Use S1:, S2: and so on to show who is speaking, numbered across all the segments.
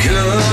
S1: Come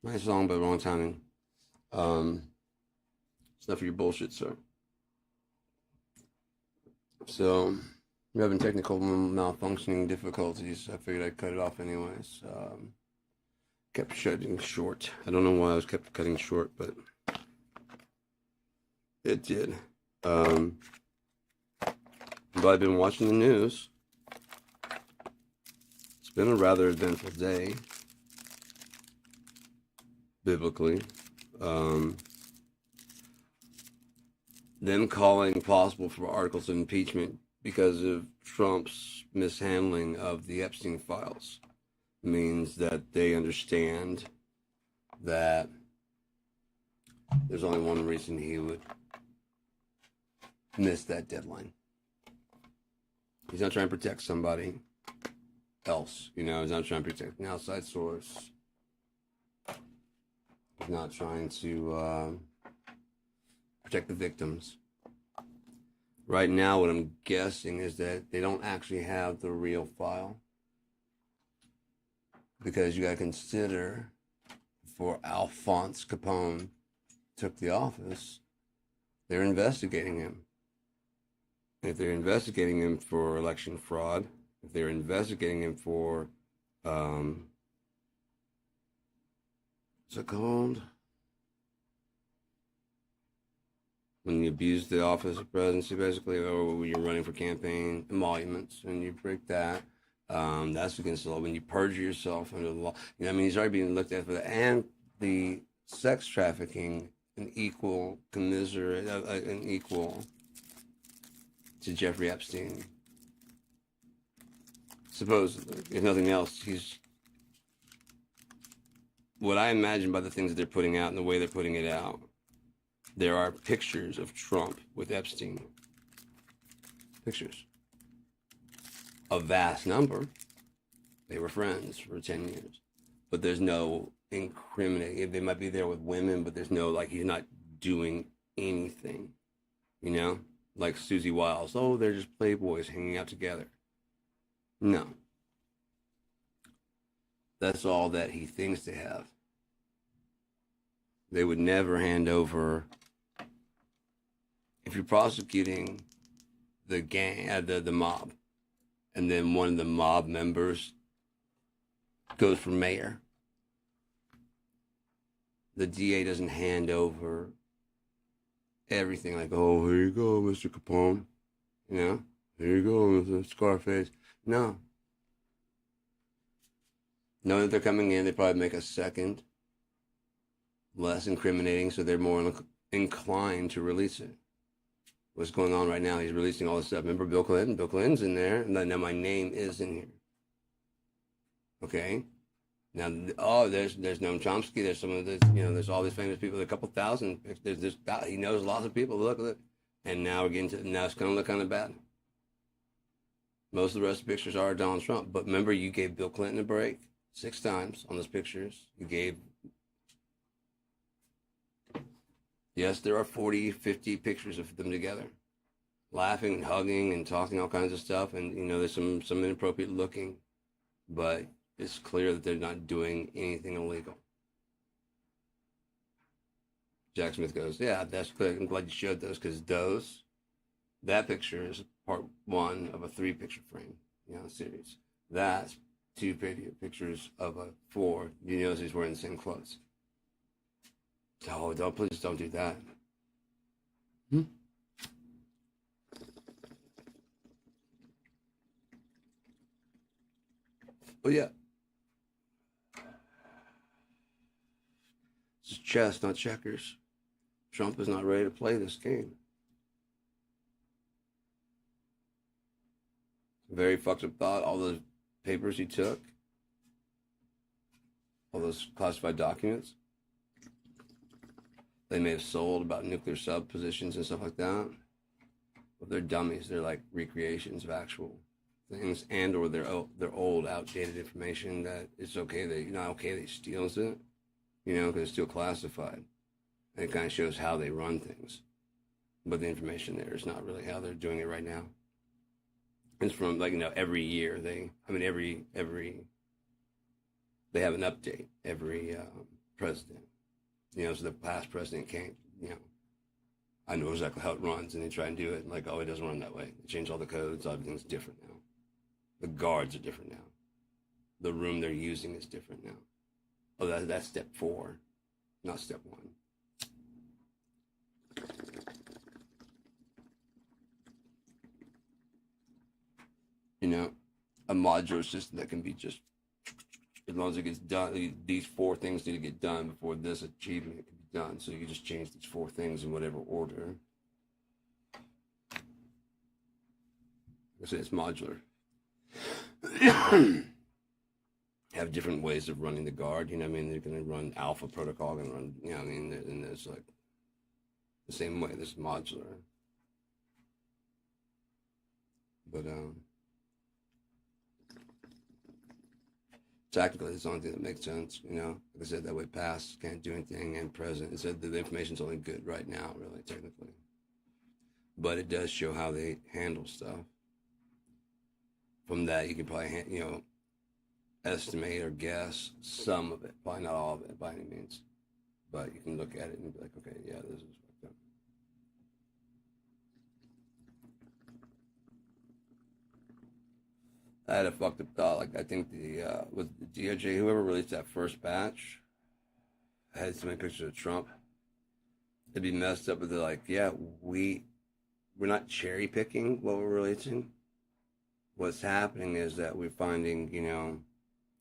S1: Nice song, but wrong timing. It's not for your bullshit, sir. So, we're having technical malfunctioning difficulties. I figured I'd cut it off anyways. Kept shutting short. I don't know why I was kept cutting short, but it did. But I've been watching the news. It's been a rather eventful day, biblically. Them calling possible for articles of impeachment because of Trump's mishandling of the Epstein files means that they understand that there's only one reason he would miss that deadline. He's not trying to protect somebody else, he's not trying to protect an outside source. He's not trying to protect the victims. Right now, what I'm guessing is that they don't actually have the real file. Because you got to consider, before Alphonse Capone took the office, they're investigating him. And if they're investigating him for election fraud, if they're investigating him for, what's it called? When you abuse the office of presidency, basically, or when you're running for campaign emoluments, and you break that, that's against the law. When you perjure yourself under the law, he's already being looked at for that. And the sex trafficking, an equal to Jeffrey Epstein. Supposedly, if nothing else, he's what I imagine by the things that they're putting out and the way they're putting it out. There are pictures of Trump with Epstein. Pictures. A vast number. They were friends for 10 years. But there's no incriminating. They might be there with women, but there's no, he's not doing anything. Like Susie Wiles. Oh, they're just playboys hanging out together. No. That's all that he thinks they have. They would never hand over. If you're prosecuting the gang, the mob, and then one of the mob members goes for mayor, the DA doesn't hand over everything oh, here you go, Mr. Capone. Here you go, Mr. Scarface. No. Knowing that they're coming in, they probably make a second less incriminating, so they're more inclined to release it. What's going on right now, he's releasing all this stuff. Remember Bill Clinton? Bill Clinton's in there, and now my name is in here. Okay? Now, there's Noam Chomsky, there's some of this, there's all these famous people, a couple thousand, he knows lots of people, look, and now we're getting to, now it's going to look kind of bad. Most of the rest of the pictures are Donald Trump, but remember, you gave Bill Clinton a break 6 times on those pictures. You gave, yes, there are 40, 50 pictures of them together, laughing and hugging and talking all kinds of stuff, and, there's some inappropriate looking, but it's clear that they're not doing anything illegal. Jack Smith goes, yeah, that's good. I'm glad you showed those, because that picture is part 1 of a 3-picture frame, series. That's 2 pictures of a 4. You notice he's wearing the same clothes. Oh, please don't do that. Oh, yeah. It's chess, not checkers. Trump is not ready to play this game. Very fucked up thought. All those papers he took, all those classified documents, they may have sold about nuclear sub positions and stuff like that. But they're dummies. They're like recreations of actual things, and or they're old, outdated information that it's okay that not okay that he steals it, because it's still classified. And it kind of shows how they run things, but the information there is not really how they're doing it right now. It's from every year they have an update every president. So the past president can't, I know exactly how it runs, and they try and do it, and like, oh, it doesn't run that way. They change all the codes, everything's different now. The guards are different now. The room they're using is different now. Oh, that's step 4, not step 1. A modular system that can be just, as long as it gets done, these 4 things need to get done before this achievement can be done. So you can just change these 4 things in whatever order. I say it's modular. Have different ways of running the guard. They're going to run alpha protocol, and run, and there's like the same way. This is modular. But technically, it's the only thing that makes sense. Like I said, that way past can't do anything, and present. It said that the information's only good right now, really, technically. But it does show how they handle stuff. From that, you can probably, estimate or guess some of it. Probably not all of it by any means. But you can look at it and be like, okay, yeah, this is fucked up. I had a fucked up thought. Like, I think was the DOJ, whoever released that first batch, had so many pictures of Trump. It'd be messed up, but they're like, yeah, we're not cherry picking what we're releasing. What's happening is that we're finding,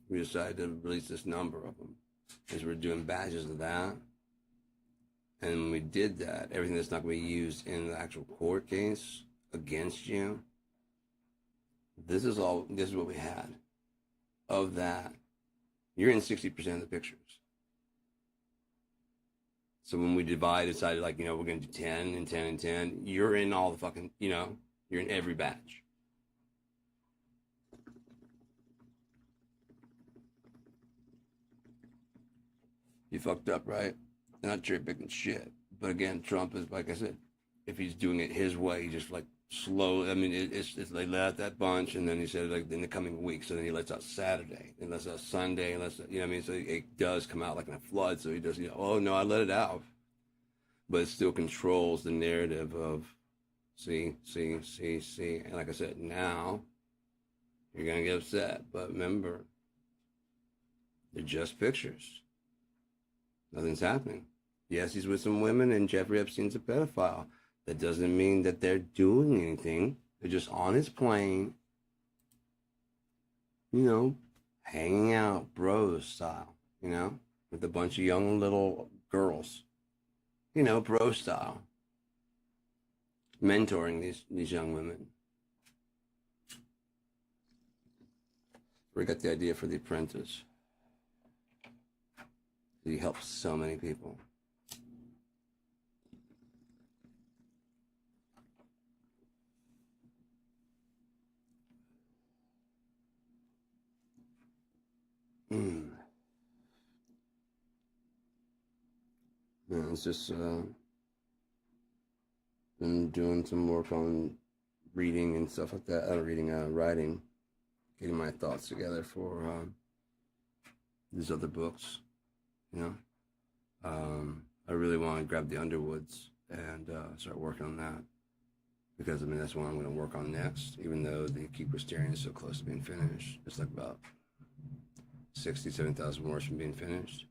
S1: we decided to release this number of them, because we're doing batches of that. And when we did that, everything that's not going to be used in the actual court case against you, this is what we had. Of that, you're in 60% of the pictures. So when we decided like, we're going to do 10 and 10 and 10, you're in all the fucking, you're in every batch. You fucked up, right? They're not cherry picking shit. But again, Trump is, like I said, if he's doing it his way, he just like slowly. I mean, it's they let out that bunch, and then he said like in the coming week. So then he lets out Saturday, and lets out Sunday, and lets out, what I mean. So it does come out like in a flood. So he does, oh no, I let it out, but it still controls the narrative of see, and like I said, now you're gonna get upset, but remember, they're just pictures. Nothing's happening. Yes, he's with some women, and Jeffrey Epstein's a pedophile. That doesn't mean that they're doing anything. They're just on his plane, hanging out, bros style, with a bunch of young little girls, bro style, mentoring these young women. We got the idea for The Apprentice. He helps so many people. Yeah, it's just been doing some work on reading and stuff like that. Writing, getting my thoughts together for these other books. I really want to grab the Underwoods and start working on that, because that's what I'm going to work on next, even though the Keeper Staring is so close to being finished. It's like about 67,000 words from being finished,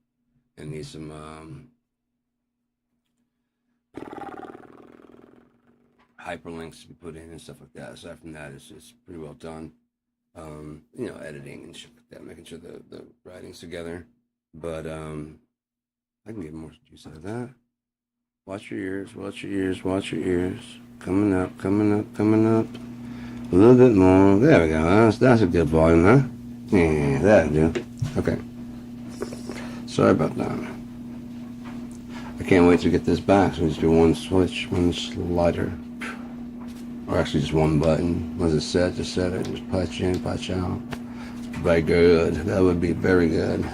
S1: and needs some hyperlinks to be put in and stuff like that. Aside from that, it's pretty well done. Editing and shit like that, making sure the writing's together. But I can get more juice out of that. Watch your ears. Coming up. A little bit more. There we go. That's a good volume, huh? Yeah, that'll do. Okay. Sorry about that. I can't wait to get this back. So we just do one switch, one slider. Or actually just one button. Was it set? Just set it. Just patch in, patch out. Very good. That would be very good.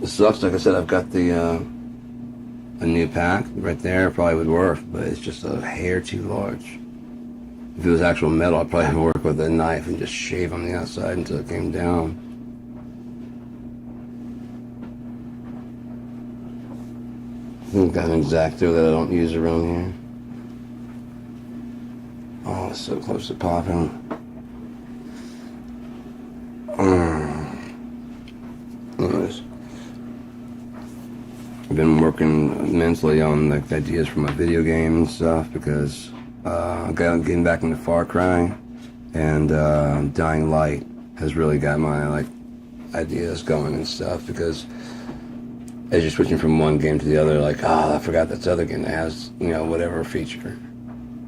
S1: It sucks, like I said, I've got a new pack right there. It probably would work, but it's just a hair too large. If it was actual metal, I'd probably work with a knife and just shave on the outside until it came down. I've got an X-Acto that I don't use around here. Oh, it's so close to popping. Anyways, I've been working immensely on like ideas for my video game and stuff because I'm getting back into Far Cry, and Dying Light has really got my like ideas going and stuff, because as you're switching from one game to the other, like, oh, I forgot this other game that has, you know, whatever feature.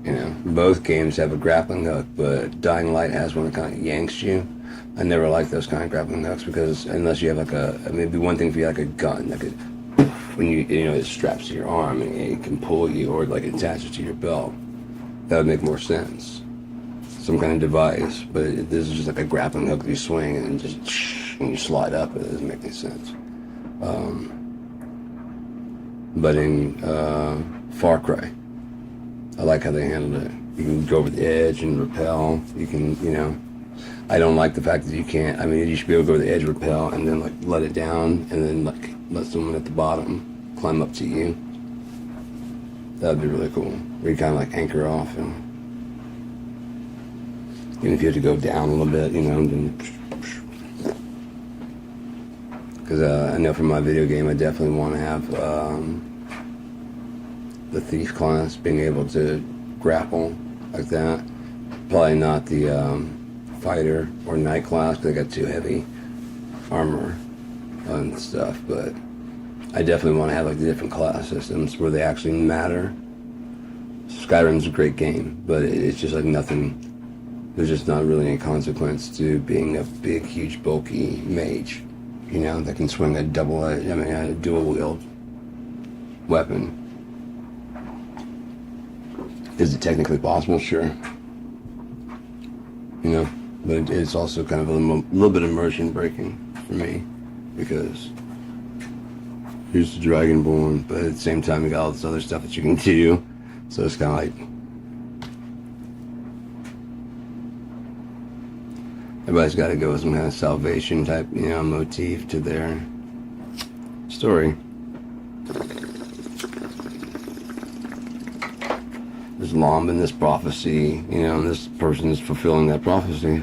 S1: You know, both games have a grappling hook, but Dying Light has one that kind of yanks you. I never like those kind of grappling hooks, because unless you have like maybe one thing for you, like a gun that could, when you know, it straps to your arm and it can pull you, or like attach it to your belt. That would make more sense. Some kind of device, but this is just like a grappling hook you swing and just when you slide up, it doesn't make any sense. But in Far Cry, I like how they handled it. You can go over the edge and rappel. You can, you know, I don't like the fact that you can't. I mean, you should be able to go over the edge, rappel, and then like let it down, and then like let someone at the bottom climb up to you. That'd be really cool. Where you kind of like anchor off, and even if you have to go down a little bit, you know, then. Because I know from my video game, I definitely want to have the thief class being able to grapple like that. Probably not the fighter or knight class, because they got too heavy armor and stuff. But I definitely want to have like the different class systems where they actually matter. Skyrim's a great game, but it's just like nothing. There's just not really any consequence to being a big, huge, bulky mage. You know, that can swing a a dual-wield weapon. Is it technically possible? Sure. You know, but it's also kind of a little bit immersion breaking for me, because here's the Dragonborn, but at the same time you got all this other stuff that you can do. So it's kind of like everybody's got to go with some kind of salvation type, you know, motif to their story. There's long been this prophecy, you know, and this person is fulfilling that prophecy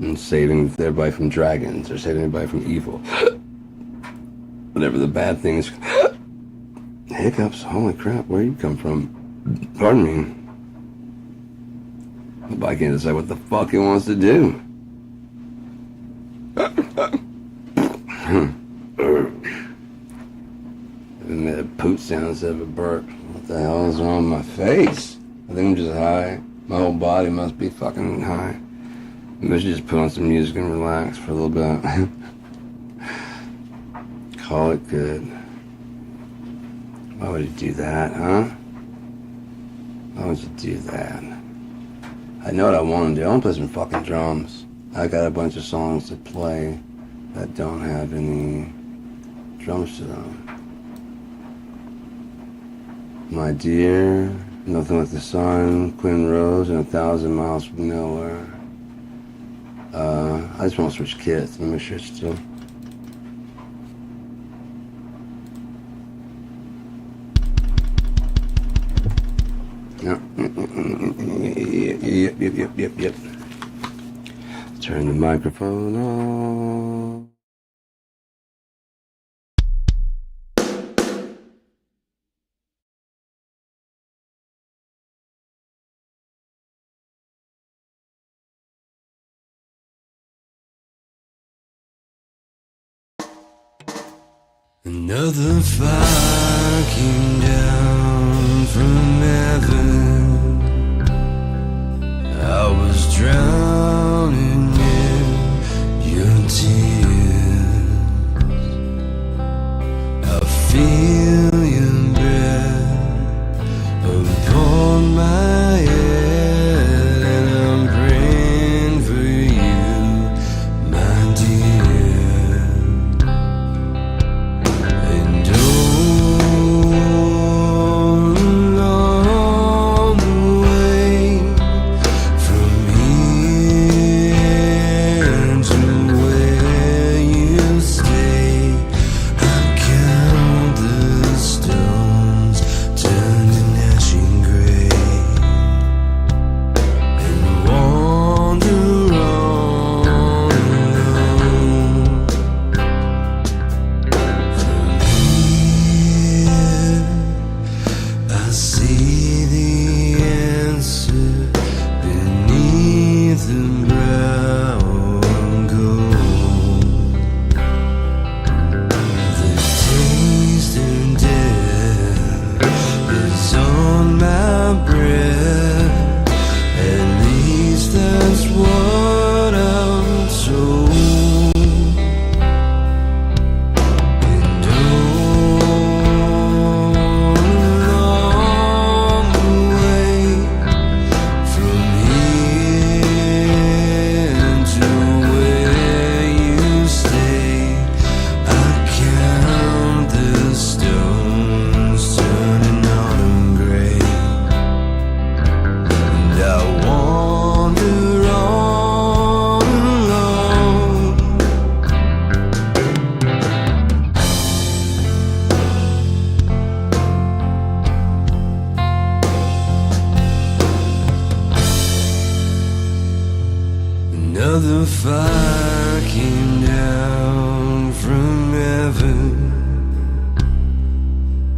S1: and saving everybody from dragons, or saving everybody from evil. Whatever the bad things. Hiccups, holy crap, where you come from? Pardon me. The bike can't decide what the fuck it wants to do. It made a poot sound instead of a burp. What the hell is wrong with my face? I think I'm just high. My whole body must be fucking high. Maybe I should just put on some music and relax for a little bit. Call it good. Why would you do that, huh? Why would you do that? I know what I want to do. I want to play some fucking drums. I got a bunch of songs to play that don't have any drums to them. My Dear, Nothing Like the Sun, Quinn Rose, and 1,000 Miles from Nowhere. I just want to switch kits and make sure it's still. Yep. Turn the microphone on. Another fire came down from heaven. I was drowning in your tears. I feel your breath upon my head, and I'm praying for you, my dear. And oh, Lord, Another fire came down from heaven,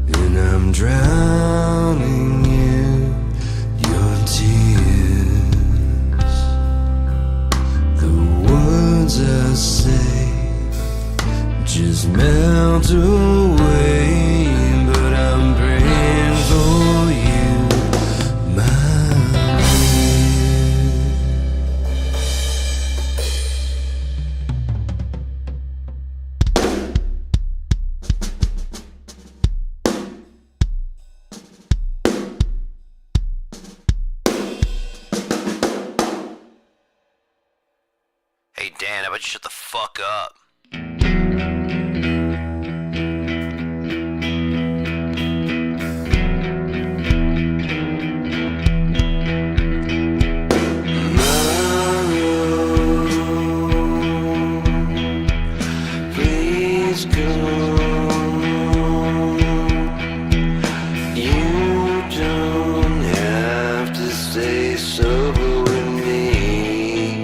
S1: and I'm drowning in your tears. The words I say just melt away, but I'm praying for you, my
S2: Hey Dan, how about you shut the fuck up?
S1: Please come. You don't have to stay sober with me.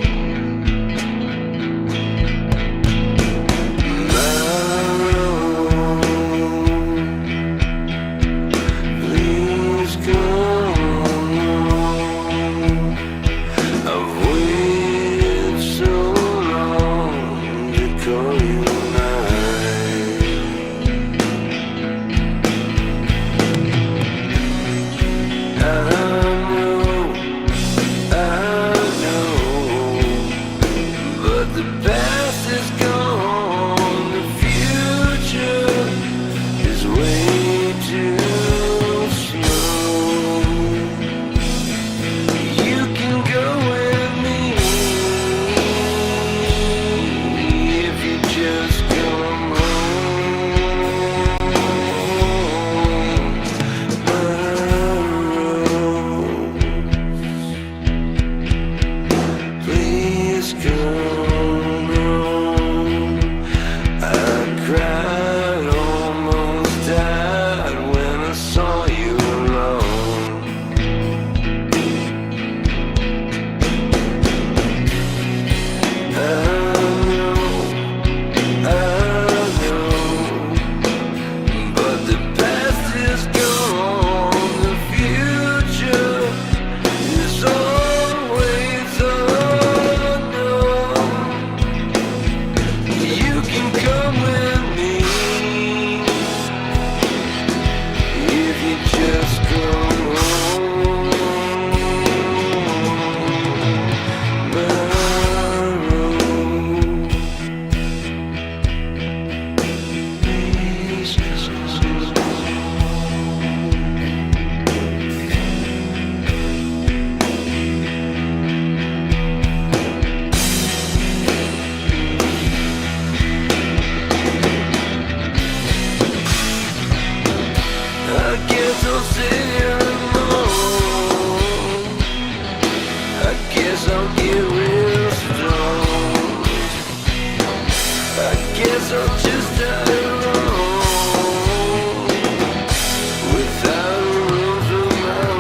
S1: Please come. I've waited so long to call you mine. I know, but the past is gone, the future is way too slow. You can go with me if you just come home. Please come home. I cried, almost died when I saw you alone. I know, but the past is gone, the future is always unknown. You can come with me if you just come home. I guess I'll sit here alone. I guess I'll get real strong. I guess I'll just die alone without rules of my own.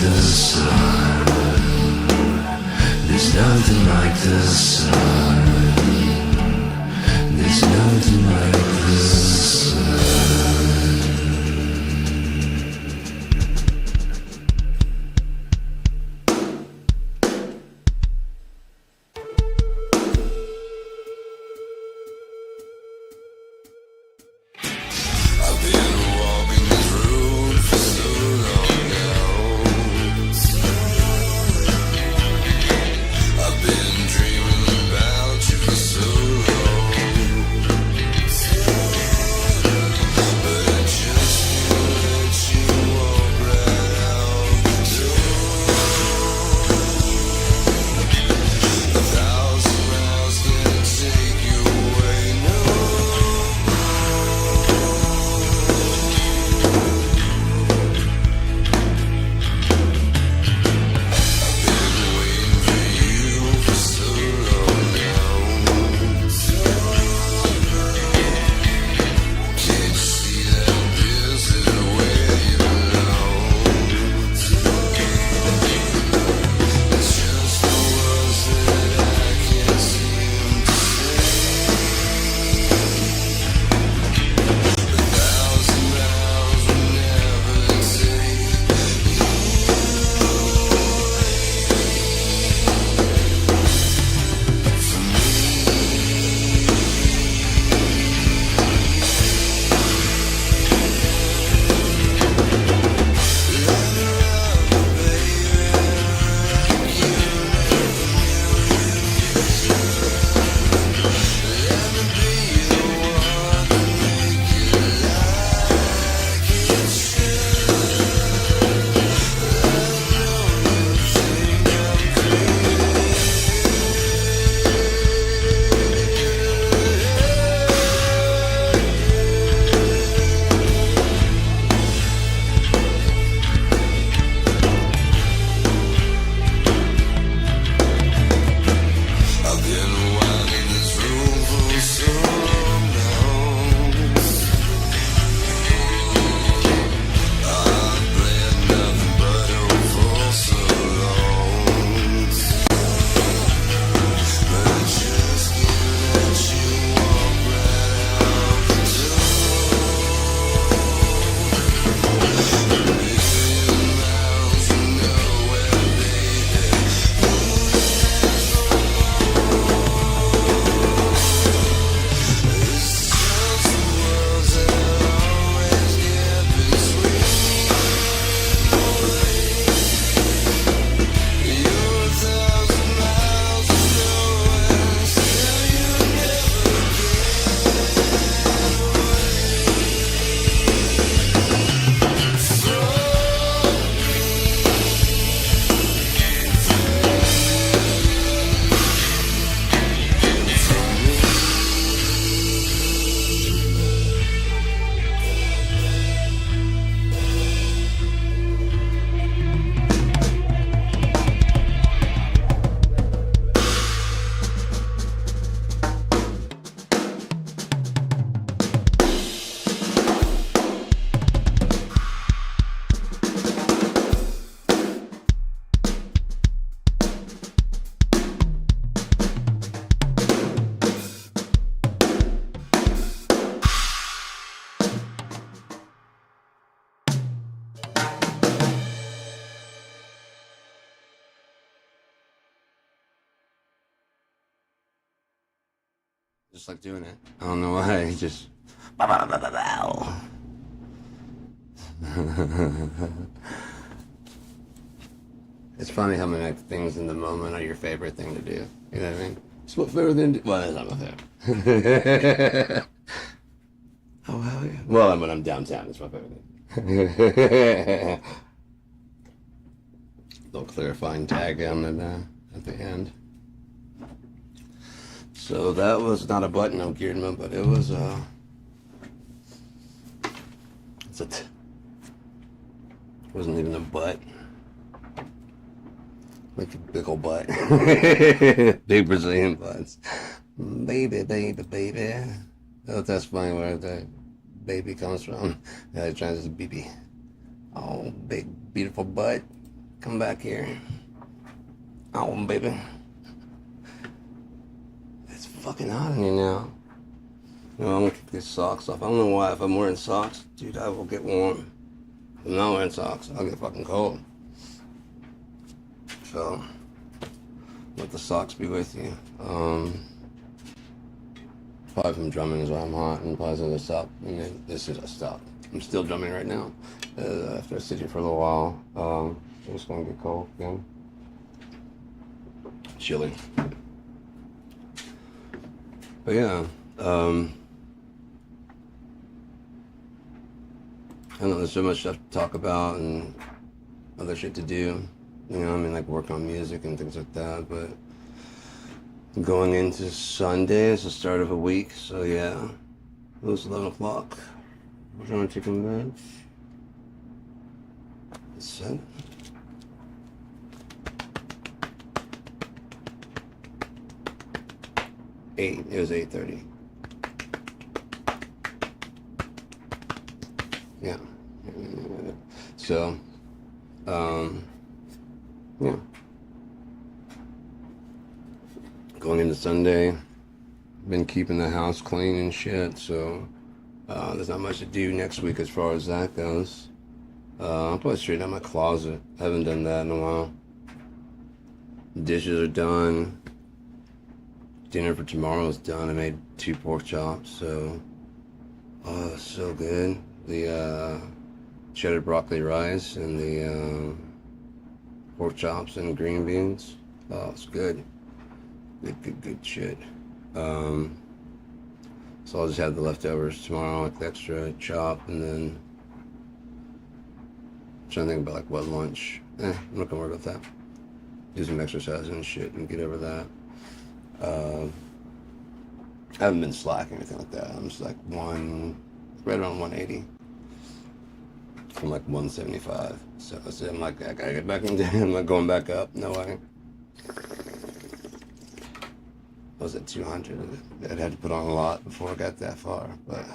S3: the sun. There's nothing like the sun. There's nothing like the sun.
S1: Just like doing it. I don't know why. He just. It's funny how many things in the moment are your favorite thing to do. You know what I mean? It's my favorite thing to do. Well, that's not my favorite. Oh, hell yeah. Well, when I'm downtown, it's my favorite thing. Little clarifying tag on the, at the end. So that was not a button on geared mode, but it was it wasn't even a butt. Like a big old butt. Big Brazilian butts. Baby, baby, baby. Oh, that's funny where the baby comes from. Yeah, it's trying to BB. Oh, big, beautiful butt. Come back here. Oh, baby. It's fucking hot in here now. No, I'm gonna kick these socks off. I don't know why. If I'm wearing socks, dude, I will get warm. If I'm not wearing socks, I'll get fucking cold. So, let the socks be with you. Probably from drumming is why I'm hot, and probably gonna stop. I mean, this is a stop. I'm still drumming right now. After I sit here for a little while, I'm just gonna get cold again. Chilly. But yeah, I don't know, there's so much stuff to talk about and other shit to do. You know, I mean, like work on music and things like that. But going into Sunday is the start of a week, so yeah. It was 11 o'clock. We're trying to take a minute. It's set. It was 8:30. Yeah. So, yeah. Going into Sunday, been keeping the house clean and shit, so there's not much to do next week as far as that goes. I'll probably straighten out my closet. I haven't done that in a while. Dishes are done. Dinner for tomorrow is done. I made 2 pork chops, so so good. The cheddar broccoli rice and the pork chops and green beans. Oh, it's good. Good shit. So I'll just have the leftovers tomorrow with the extra chop, and then I'm trying to think about like what lunch. I'm not gonna worry about that. Do some exercise and shit and get over that. I haven't been slacking or anything like that. I'm just like right around 180 from like 175. So I'm like, I gotta get back in there. I'm not going back up. No way. I was at 200. I'd had to put on a lot before I got that far. But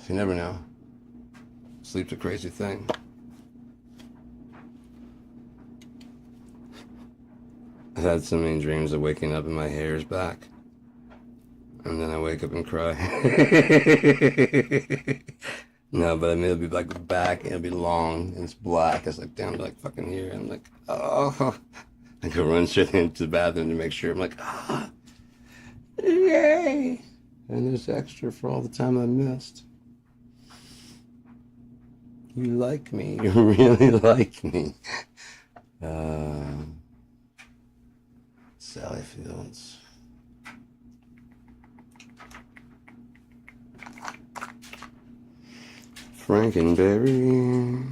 S1: you never know. Sleep's a crazy thing. I've had so many dreams of waking up and my hair is back. And then I wake up and cry. No, but I mean, it'll be like back and it'll be long and it's black. It's like down to like fucking here. I'm like, oh. I go run straight into the bathroom to make sure. I'm like, yay. And there's extra for all the time I missed. You like me. You really like me. Sally Fields. Frankenberry.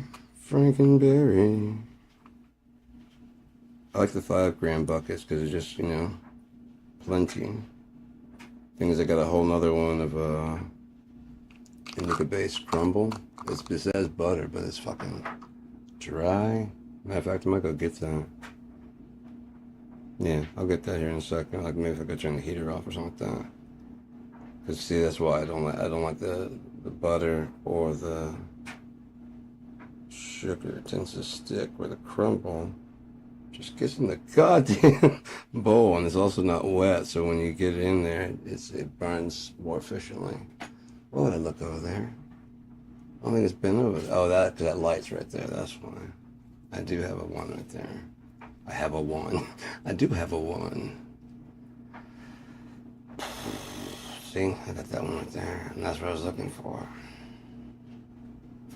S1: I like the 5-gram buckets because it's just, plenty. Thing is, I got a whole nother one of indica-based crumble. It says butter, but it's fucking dry. Matter of fact, I might go get that. Yeah, I'll get that here in a second. Like maybe if I could turn the heater off or something like that. Cause see, that's why I don't like the butter or the sugar. It tends to stick, where the crumble just gets in the goddamn bowl, and it's also not wet. So when you get it in there, it burns more efficiently. What would I look over there? I don't think it's been over. Oh, because that light's right there. That's why. I do have a 1 right there. I have a 1. I do have a 1. See, I got that one right there, and that's what I was looking for.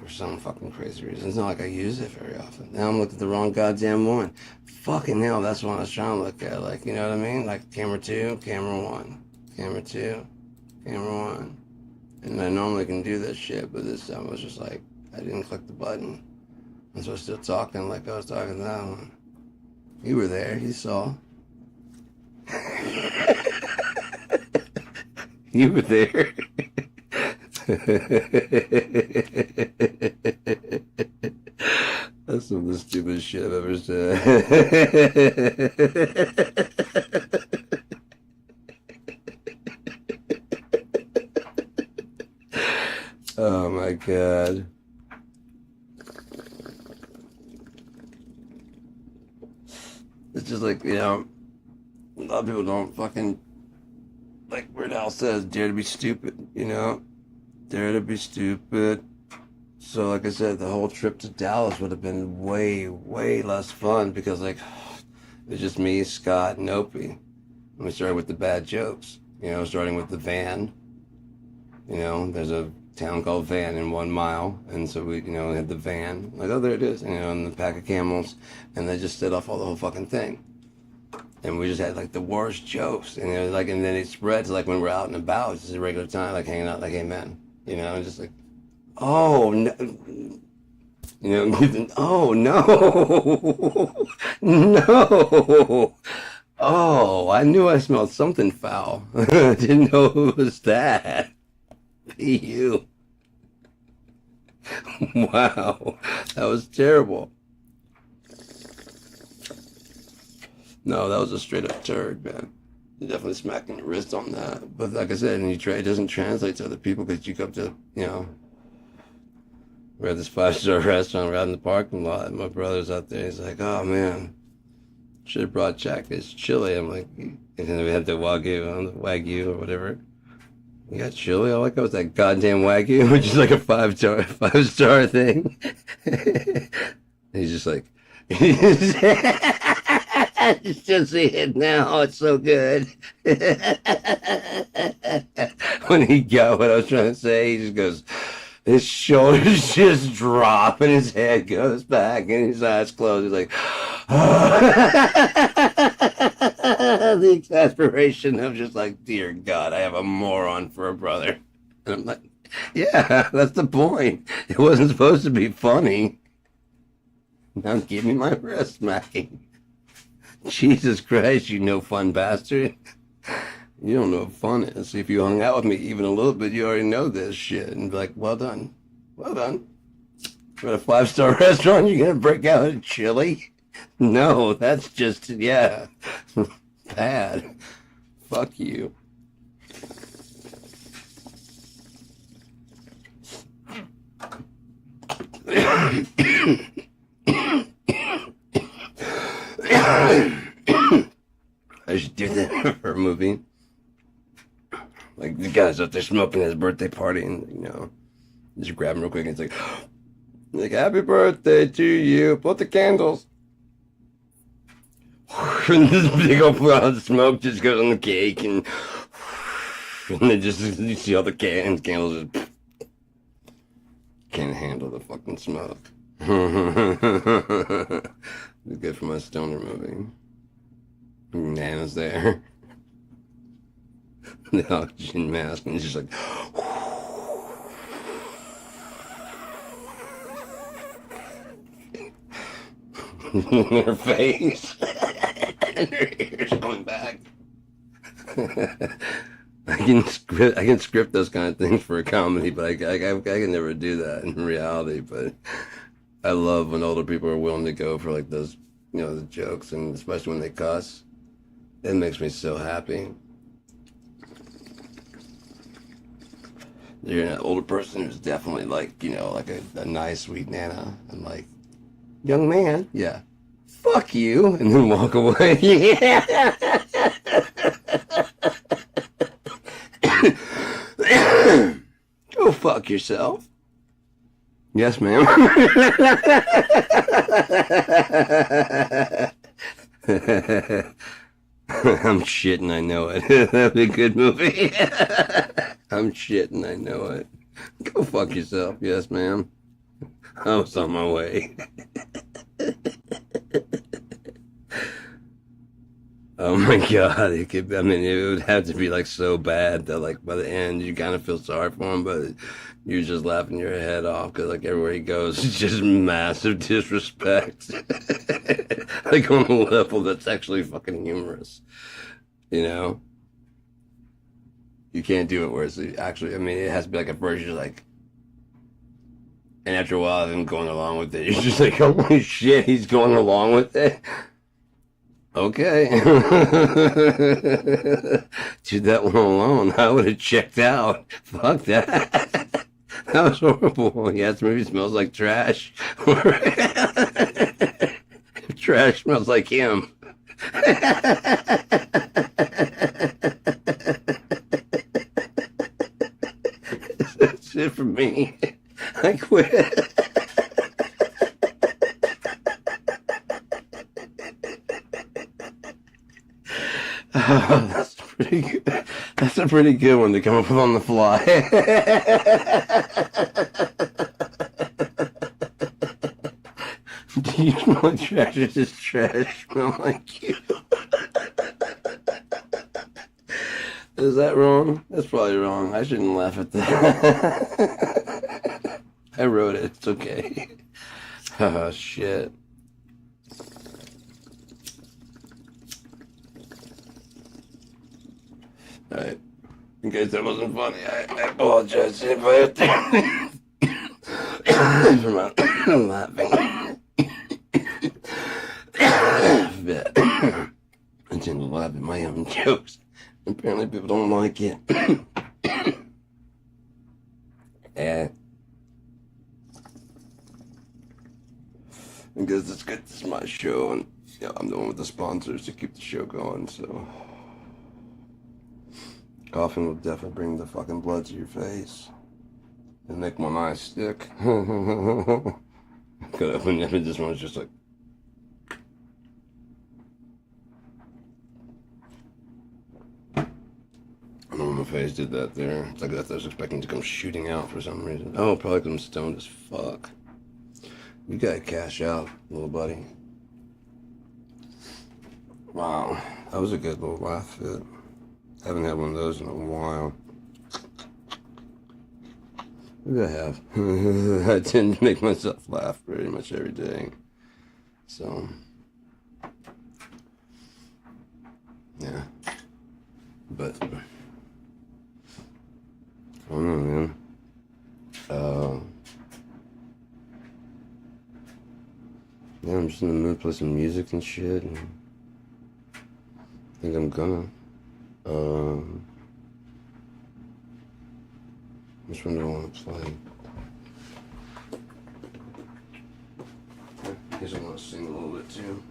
S1: For some fucking crazy reason. It's not like I use it very often. Now I'm looking at the wrong goddamn one. Fucking hell, that's what I was trying to look at. Like, you know what I mean? Like camera 2, camera 1, camera 2, camera 1. And I normally can do this shit, but this time I was just like, I didn't click the button. And so I was still talking like I was talking to that one. You were there, you saw. You were there. That's some of the stupidest shit I've ever said. Oh my God. It's just like, you know, a lot of people don't fucking, like Weird Al says, dare to be stupid, you know? Dare to be stupid. So, like I said, the whole trip to Dallas would have been way, way less fun because, like, it was just me, Scott, and Opie. And we started with the bad jokes, you know, starting with the van. You know, there's a town called Van in 1 mile. And so we, you know, had the van. Like, oh, there it is. You know, and the pack of camels. And they just set off all the whole fucking thing. And we just had, like, the worst jokes. And, it was like, and then it spread to, like, when we're out and about, it's just a regular time, like, hanging out, like, hey, man. You know, and just like, oh, no. You know, oh, no. No. Oh, I knew I smelled something foul. I didn't know it was that. You. Wow. That was terrible. No, that was a straight up turd, man. You're definitely smacking your wrist on that. But like I said, and you try, it doesn't translate to other people because you come to, you know, we're at this 5-star restaurant, we're out in the parking lot, and my brother's out there. He's like, oh man, should have brought Jack this chili. I'm like, and then we had the Wagyu or whatever. You got chili? All I got was that goddamn Wagyu, which is like a five star thing. He's just like, it's just see it now. It's so good. When he got what I was trying to say, he just goes, his shoulders just drop and his head goes back and his eyes close. He's like, the exasperation of just like, dear God, I have a moron for a brother. And I'm like, yeah, that's the point. It wasn't supposed to be funny. Now give me my wrist smacking. Jesus Christ, you no fun bastard. You don't know what fun is. If you hung out with me even a little bit, you already know this shit. And be like, well done. Well done. We're at a 5-star restaurant, you're going to break out a chili? No, that's just, yeah, bad. Fuck you. I should do that for a movie. Like, the guy's out there smoking at his birthday party, and, you know, just grab him real quick, and it's like, happy birthday to you. Put the candles. And this big old cloud of smoke just goes on the cake, and then just, you see all the candles just can't handle the fucking smoke. It's good for my stoner movie. Nana's there. The oxygen mask, and it's just like, her face, and her ears going back. I can script those kind of things for a comedy, but I can never do that in reality. But I love when older people are willing to go for like those, you know, the jokes, and especially when they cuss. It makes me so happy. You're an older person who's definitely like, you know, like a nice, sweet Nana. And like, young man, yeah, fuck you, and then walk away. Yeah. Go fuck yourself. Yes, ma'am. I'm shitting, I know it. That'd be a good movie. I'm shitting, I know it. Go fuck yourself. Yes, ma'am. I was on my way. Oh my God. It could, I mean, it would have to be like so bad that like by the end you kind of feel sorry for him, but you're just laughing your head off because like everywhere he goes, it's just massive disrespect. Like on a level that's actually fucking humorous, you know? You can't do it where it's actually, I mean, it has to be like at first you're like, and after a while of him going along with it, you're just like, holy shit, he's going along with it? Okay. Dude, that one alone, I would have checked out. Fuck that. That was horrible. Yeah, this movie smells like trash. Trash smells like him. That's it for me. I quit. Oh, that's pretty good. That's a pretty good one to come up with on the fly. Do you smell like trash or does trash smell like you? Is that wrong? That's probably wrong. I shouldn't laugh at that. I wrote it. It's okay. Oh, shit. Alright. In case that wasn't funny, I apologize if I had for my laughing. But I tend to laugh at my own jokes. Apparently people don't like it. Yeah. Because it's good, this is my show, and yeah, I'm the one with the sponsors to keep the show going, so. Coughing will definitely bring the fucking blood to your face. And make one eye stick. Could open it, this one was just like. I don't know, my face did that there. It's like I was expecting to come shooting out for some reason. Oh, probably because I'm stoned as fuck. You gotta cash out, little buddy. Wow, that was a good little laugh fit. Haven't had one of those in a while. Maybe I have. I tend to make myself laugh pretty much every day. So, yeah. But, I don't know, man. Yeah, I'm just in the mood to play some music and shit. And I think I'm gonna. Which one do I want to play? I guess I want to sing a little bit too.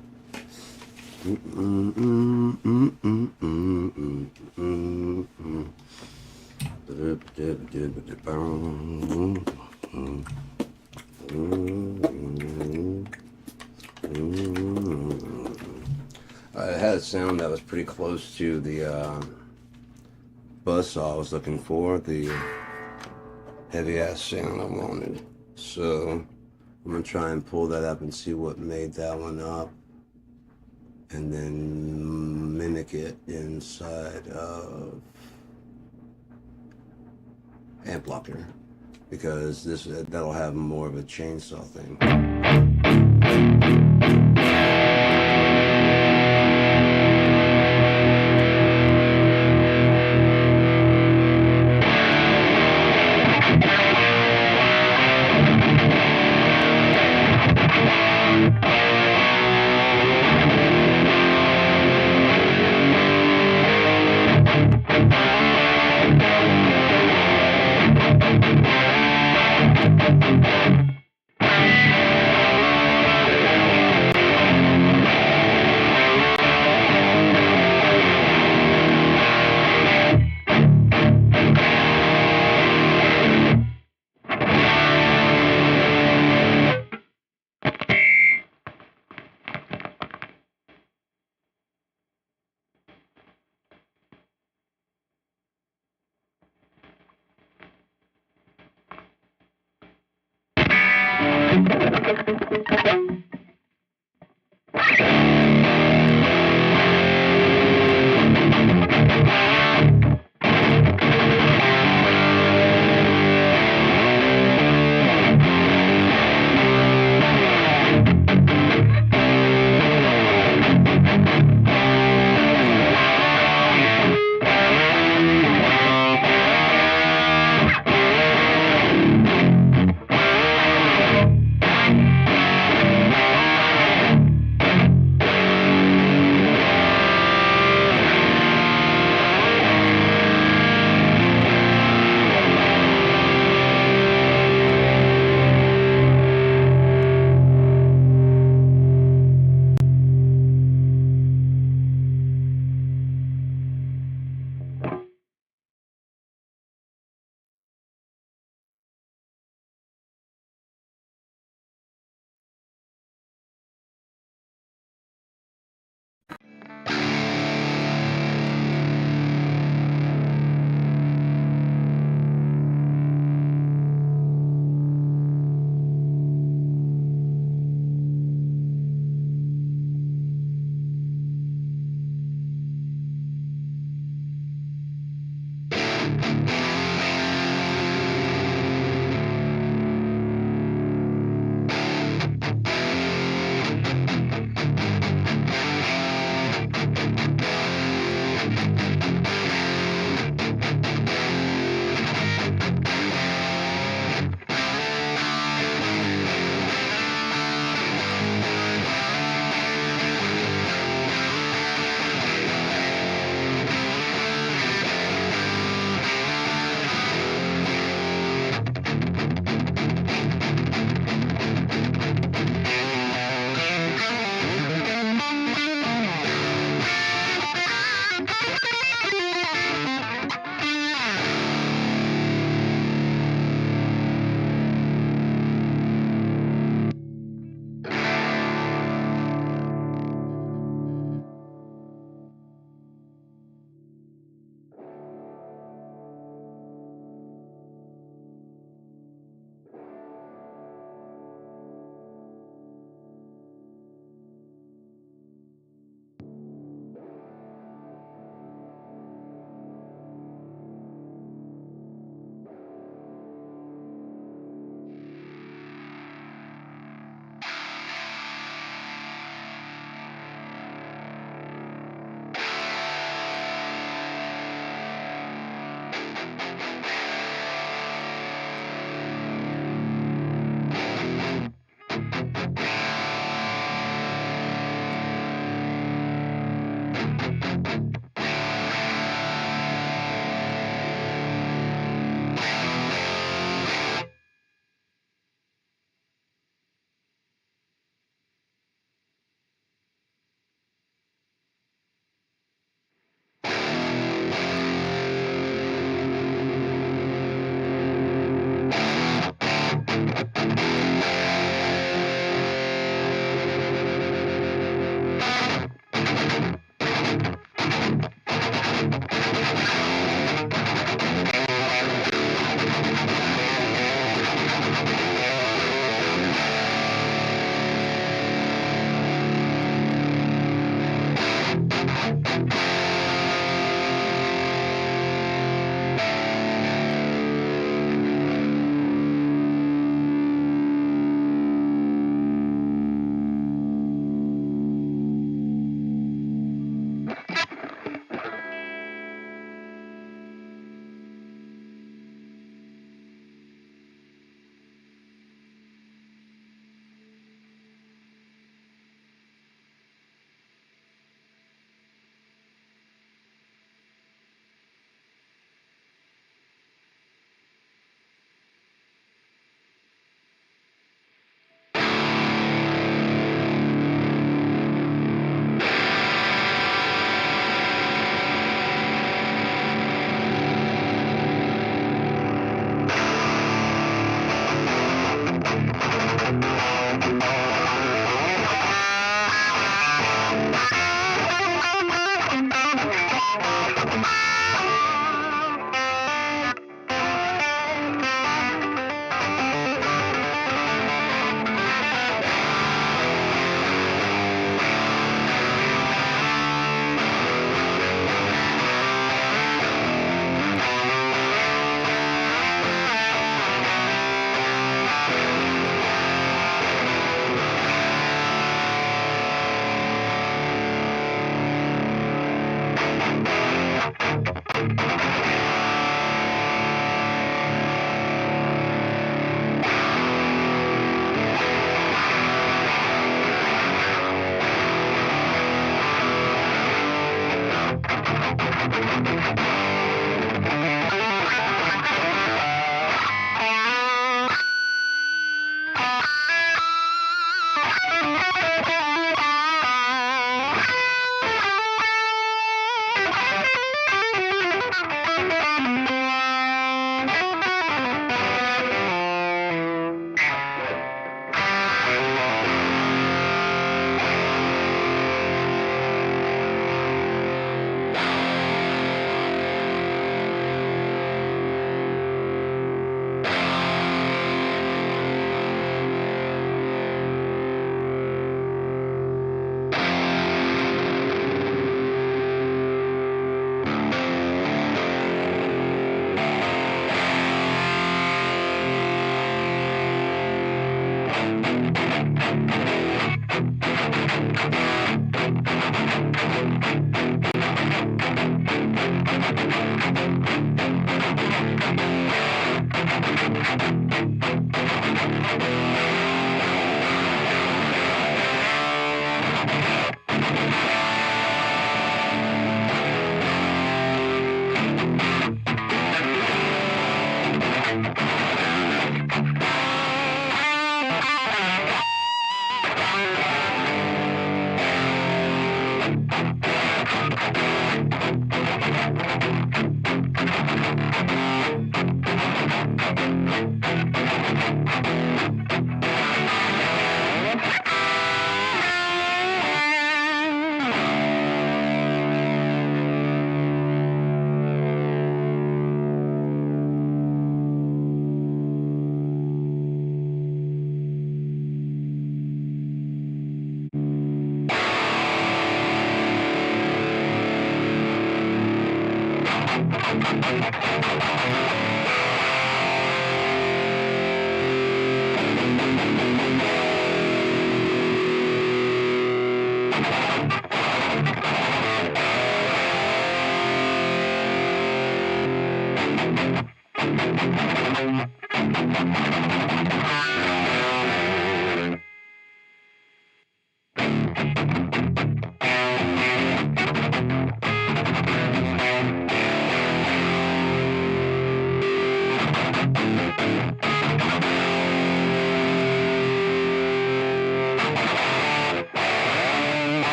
S1: I had a sound that was pretty close to the buzzsaw I was looking for, the heavy ass sound I wanted. So I'm gonna try and pull that up and see what made that one up, and then mimic it inside of Amp Blocker, because that'll have more of a chainsaw thing.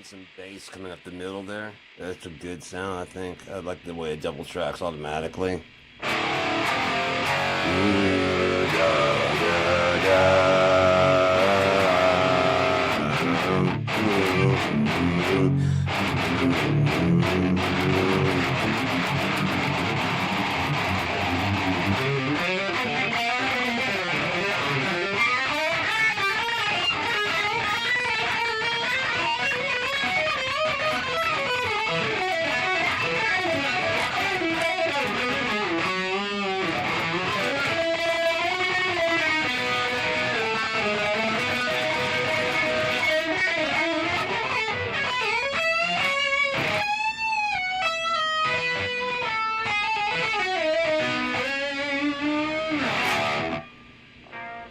S1: Some bass coming up the middle there. That's a good sound, I think. I like the way it double tracks automatically.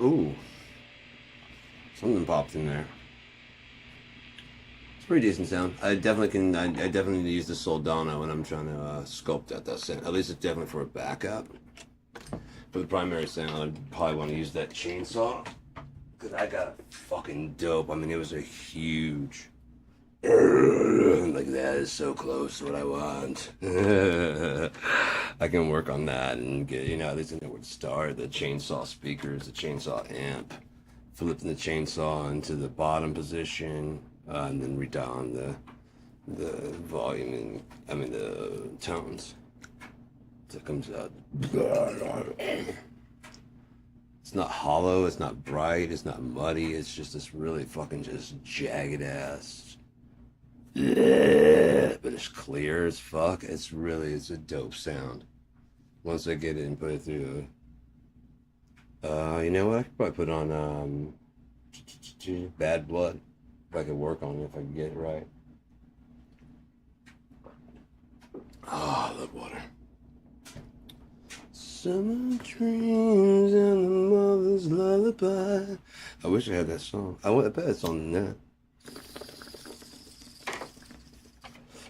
S1: Ooh, something popped in there. It's pretty decent sound. I definitely can. I definitely need to use the Soldano when I'm trying to sculpt that sound. At least it's definitely for a backup. For the primary sound, I'd probably want to use that chainsaw because I got fucking dope. I mean, it was a huge. Like that is so close to what I want. I can work on that and get, at least I know where to start. The chainsaw speakers, the chainsaw amp, flipping the chainsaw into the bottom position, and then redial on the volume and the tones. So it comes out. It's not hollow, it's not bright, it's not muddy. It's just this really fucking just jagged ass. But it's clear as fuck. It's a dope sound. Once I get it and put it through, you know what? I could probably put on Bad Blood if I could work on it, if I could get it right. Oh, I love water. Summer dreams and the mother's lullaby. I wish I had that song. I bet it's on the net.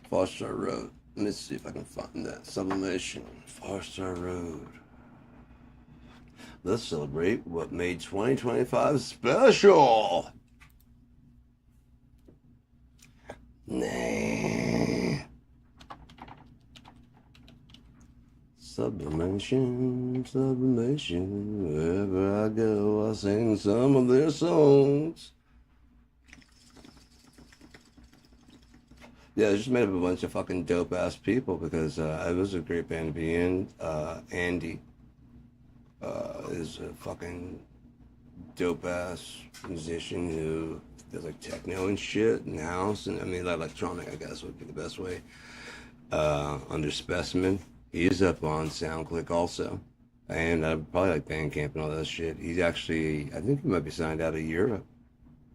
S1: Far Star Road. Let me see if I can find that. Sublimation. Far Star Road. Let's celebrate what made 2025 special. Nah. Sublimation, sublimation. Wherever I go, I sing some of their songs. Yeah, I just made up a bunch of fucking dope ass people because it was a great band to be in. Andy is a fucking dope ass musician who does like techno and shit and house and like electronic, I guess would be the best way. Under Specimen, he's up on SoundClick also, and probably like Bandcamp and all that shit. He's actually, I think he might be signed out of Europe.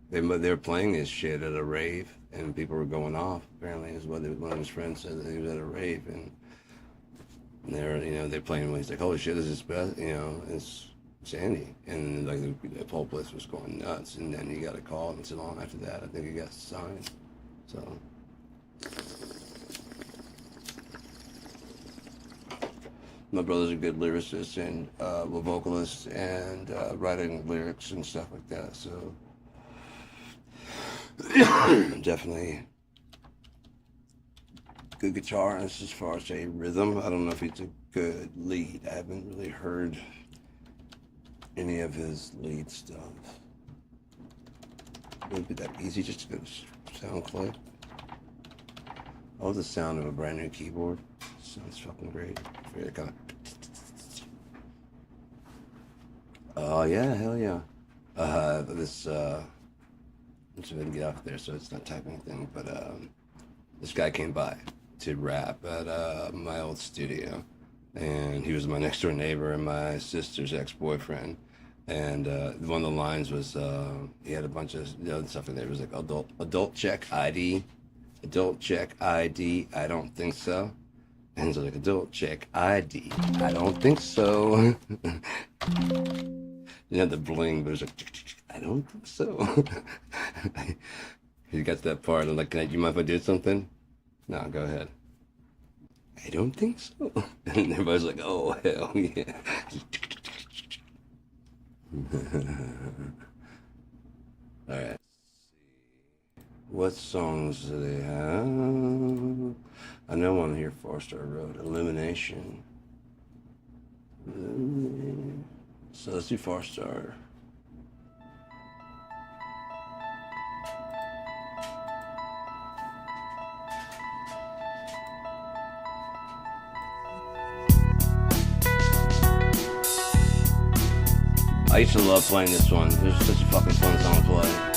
S1: They were playing his shit at a rave, and people were going off. Apparently, is what one of his friends said, that he was at a rave, and they're playing. He's like, "Holy shit, this is best!" It's Sandy, and like the whole place was going nuts. And then he got a call, and so long after that, I think he got signed. So. My brother's a good lyricist and a vocalist and writing lyrics and stuff like that. So definitely good guitarist as far as a rhythm. I don't know if he's a good lead. I haven't really heard any of his lead stuff. It wouldn't be that easy just to go to SoundCloud. I love the sound of a brand new keyboard. It sounds fucking great. Very kind of. Oh yeah, hell yeah. This so I didn't get off there, so it's not typing anything. But this guy came by to rap at my old studio, and he was my next door neighbor and my sister's ex-boyfriend. And one of the lines was he had a bunch of stuff in there. It was like adult check ID, adult check ID. I don't think so. And it's like adult check ID. I don't think so. You had the bling, but it was like I don't think so. He got to that part. I'm like, you mind if I do something? No, go ahead. I don't think so. And everybody's like, oh hell yeah. All right. What songs do they have? I know one here, Four-Star Road, Elimination. So let's do Four-Star. I used to love playing this one. It was such a fucking fun song to play.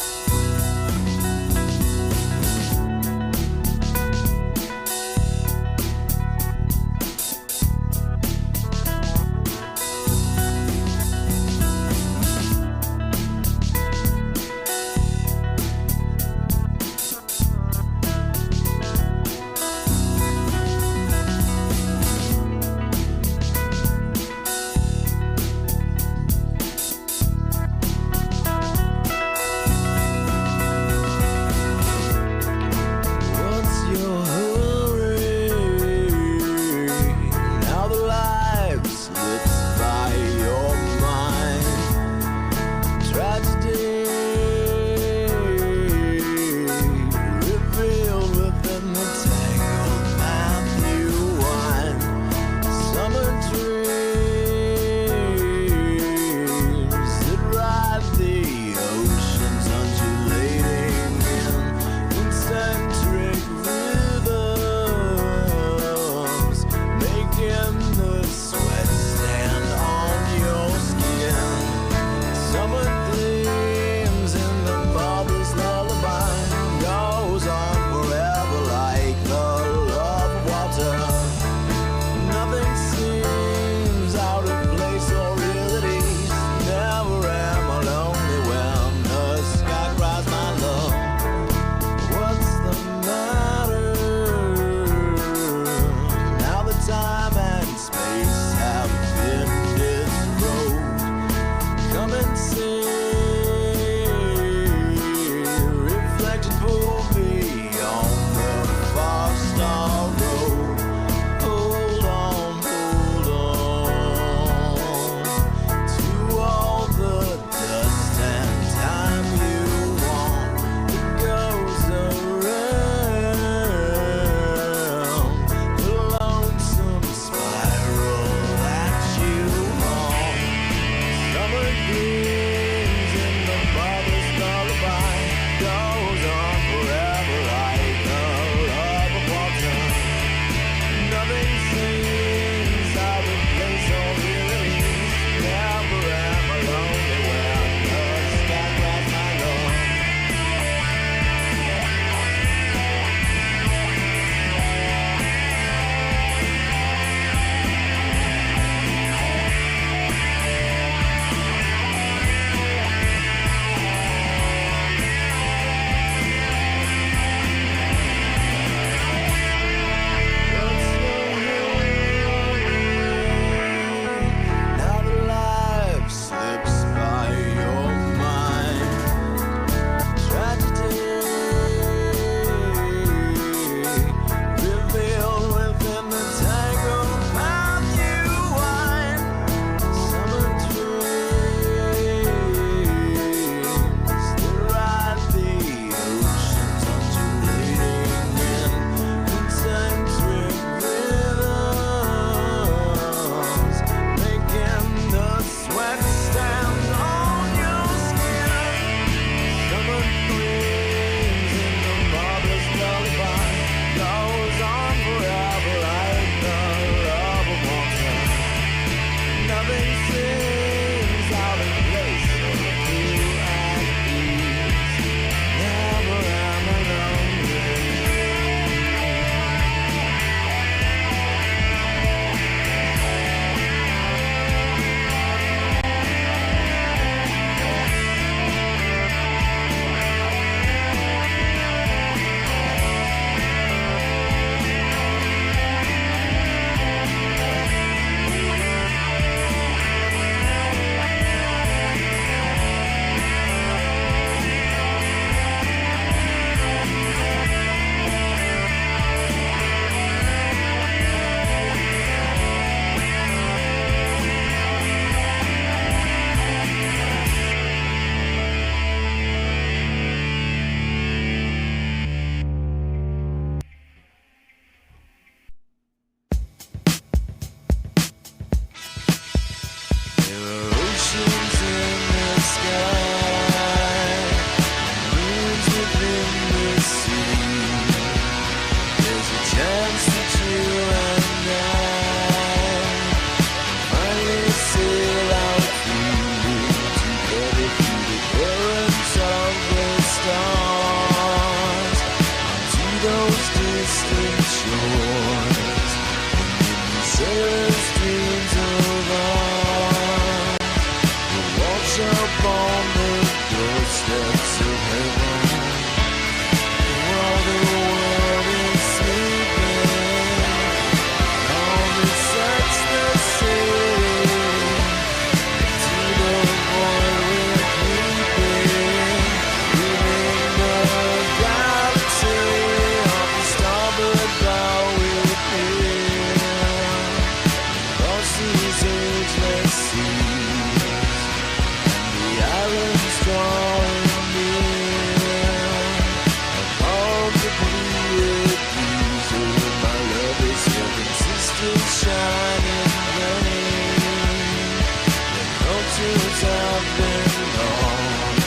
S3: pictures have been lost,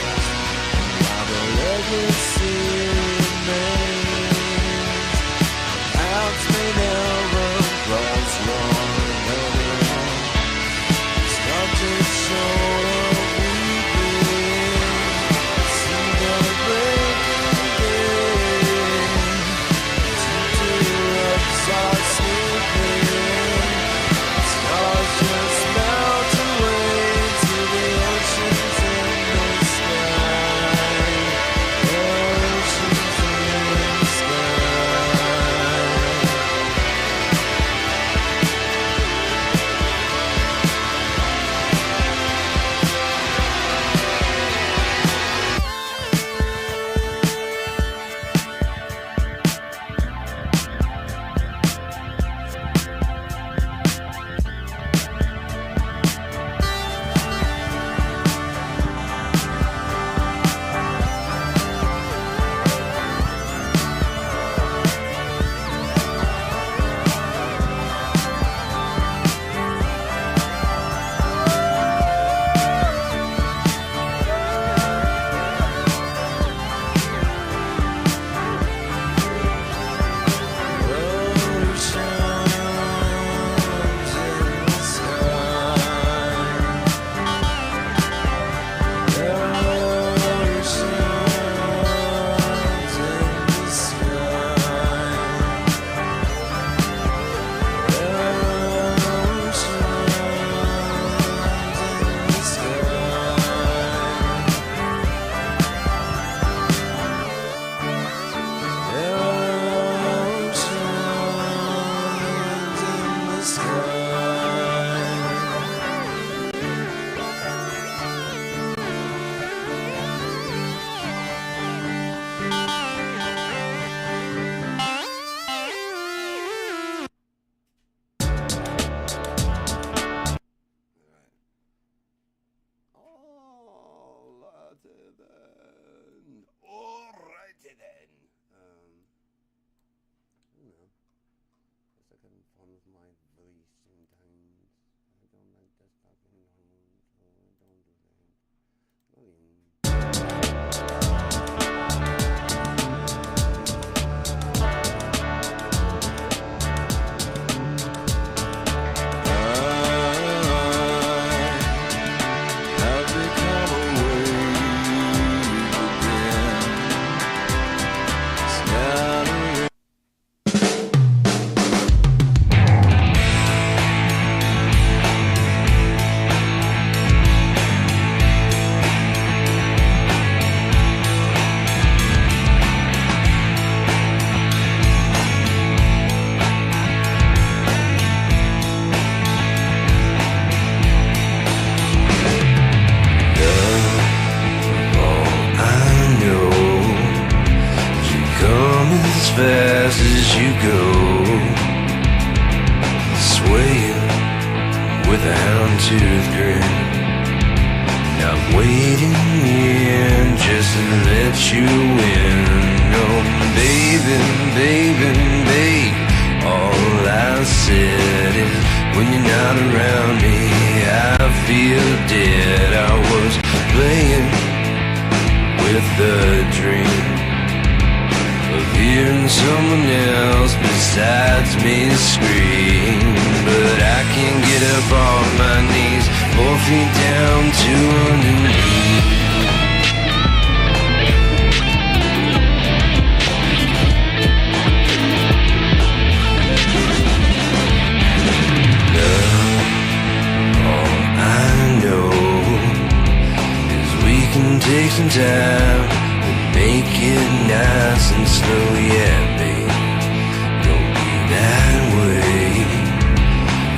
S3: while the legacy remains. Paths may never cross one another. Start to show up weeping. See the breaking day. Teardrops are sleeping. Stars just melt away to the oceans in the sky. Oceans in the sky.
S1: Alrighty then. I don't know. Guess I having fun with my voice sometimes. I don't like this talking on, so I don't do that.
S3: Have become a wave again, scattering. Fast as you go, swaying with a houndtooth grin. I'm waiting in just to let you in. Oh, baby, baby, babe, all I said is when you're not around me, I feel dead. I was playing with the dream of hearing someone else besides me scream. But I can't get up on my knees, 4 feet down to underneath. Love, all I know is we can take some time, make it nice and slow, yeah, babe. Don't be that way.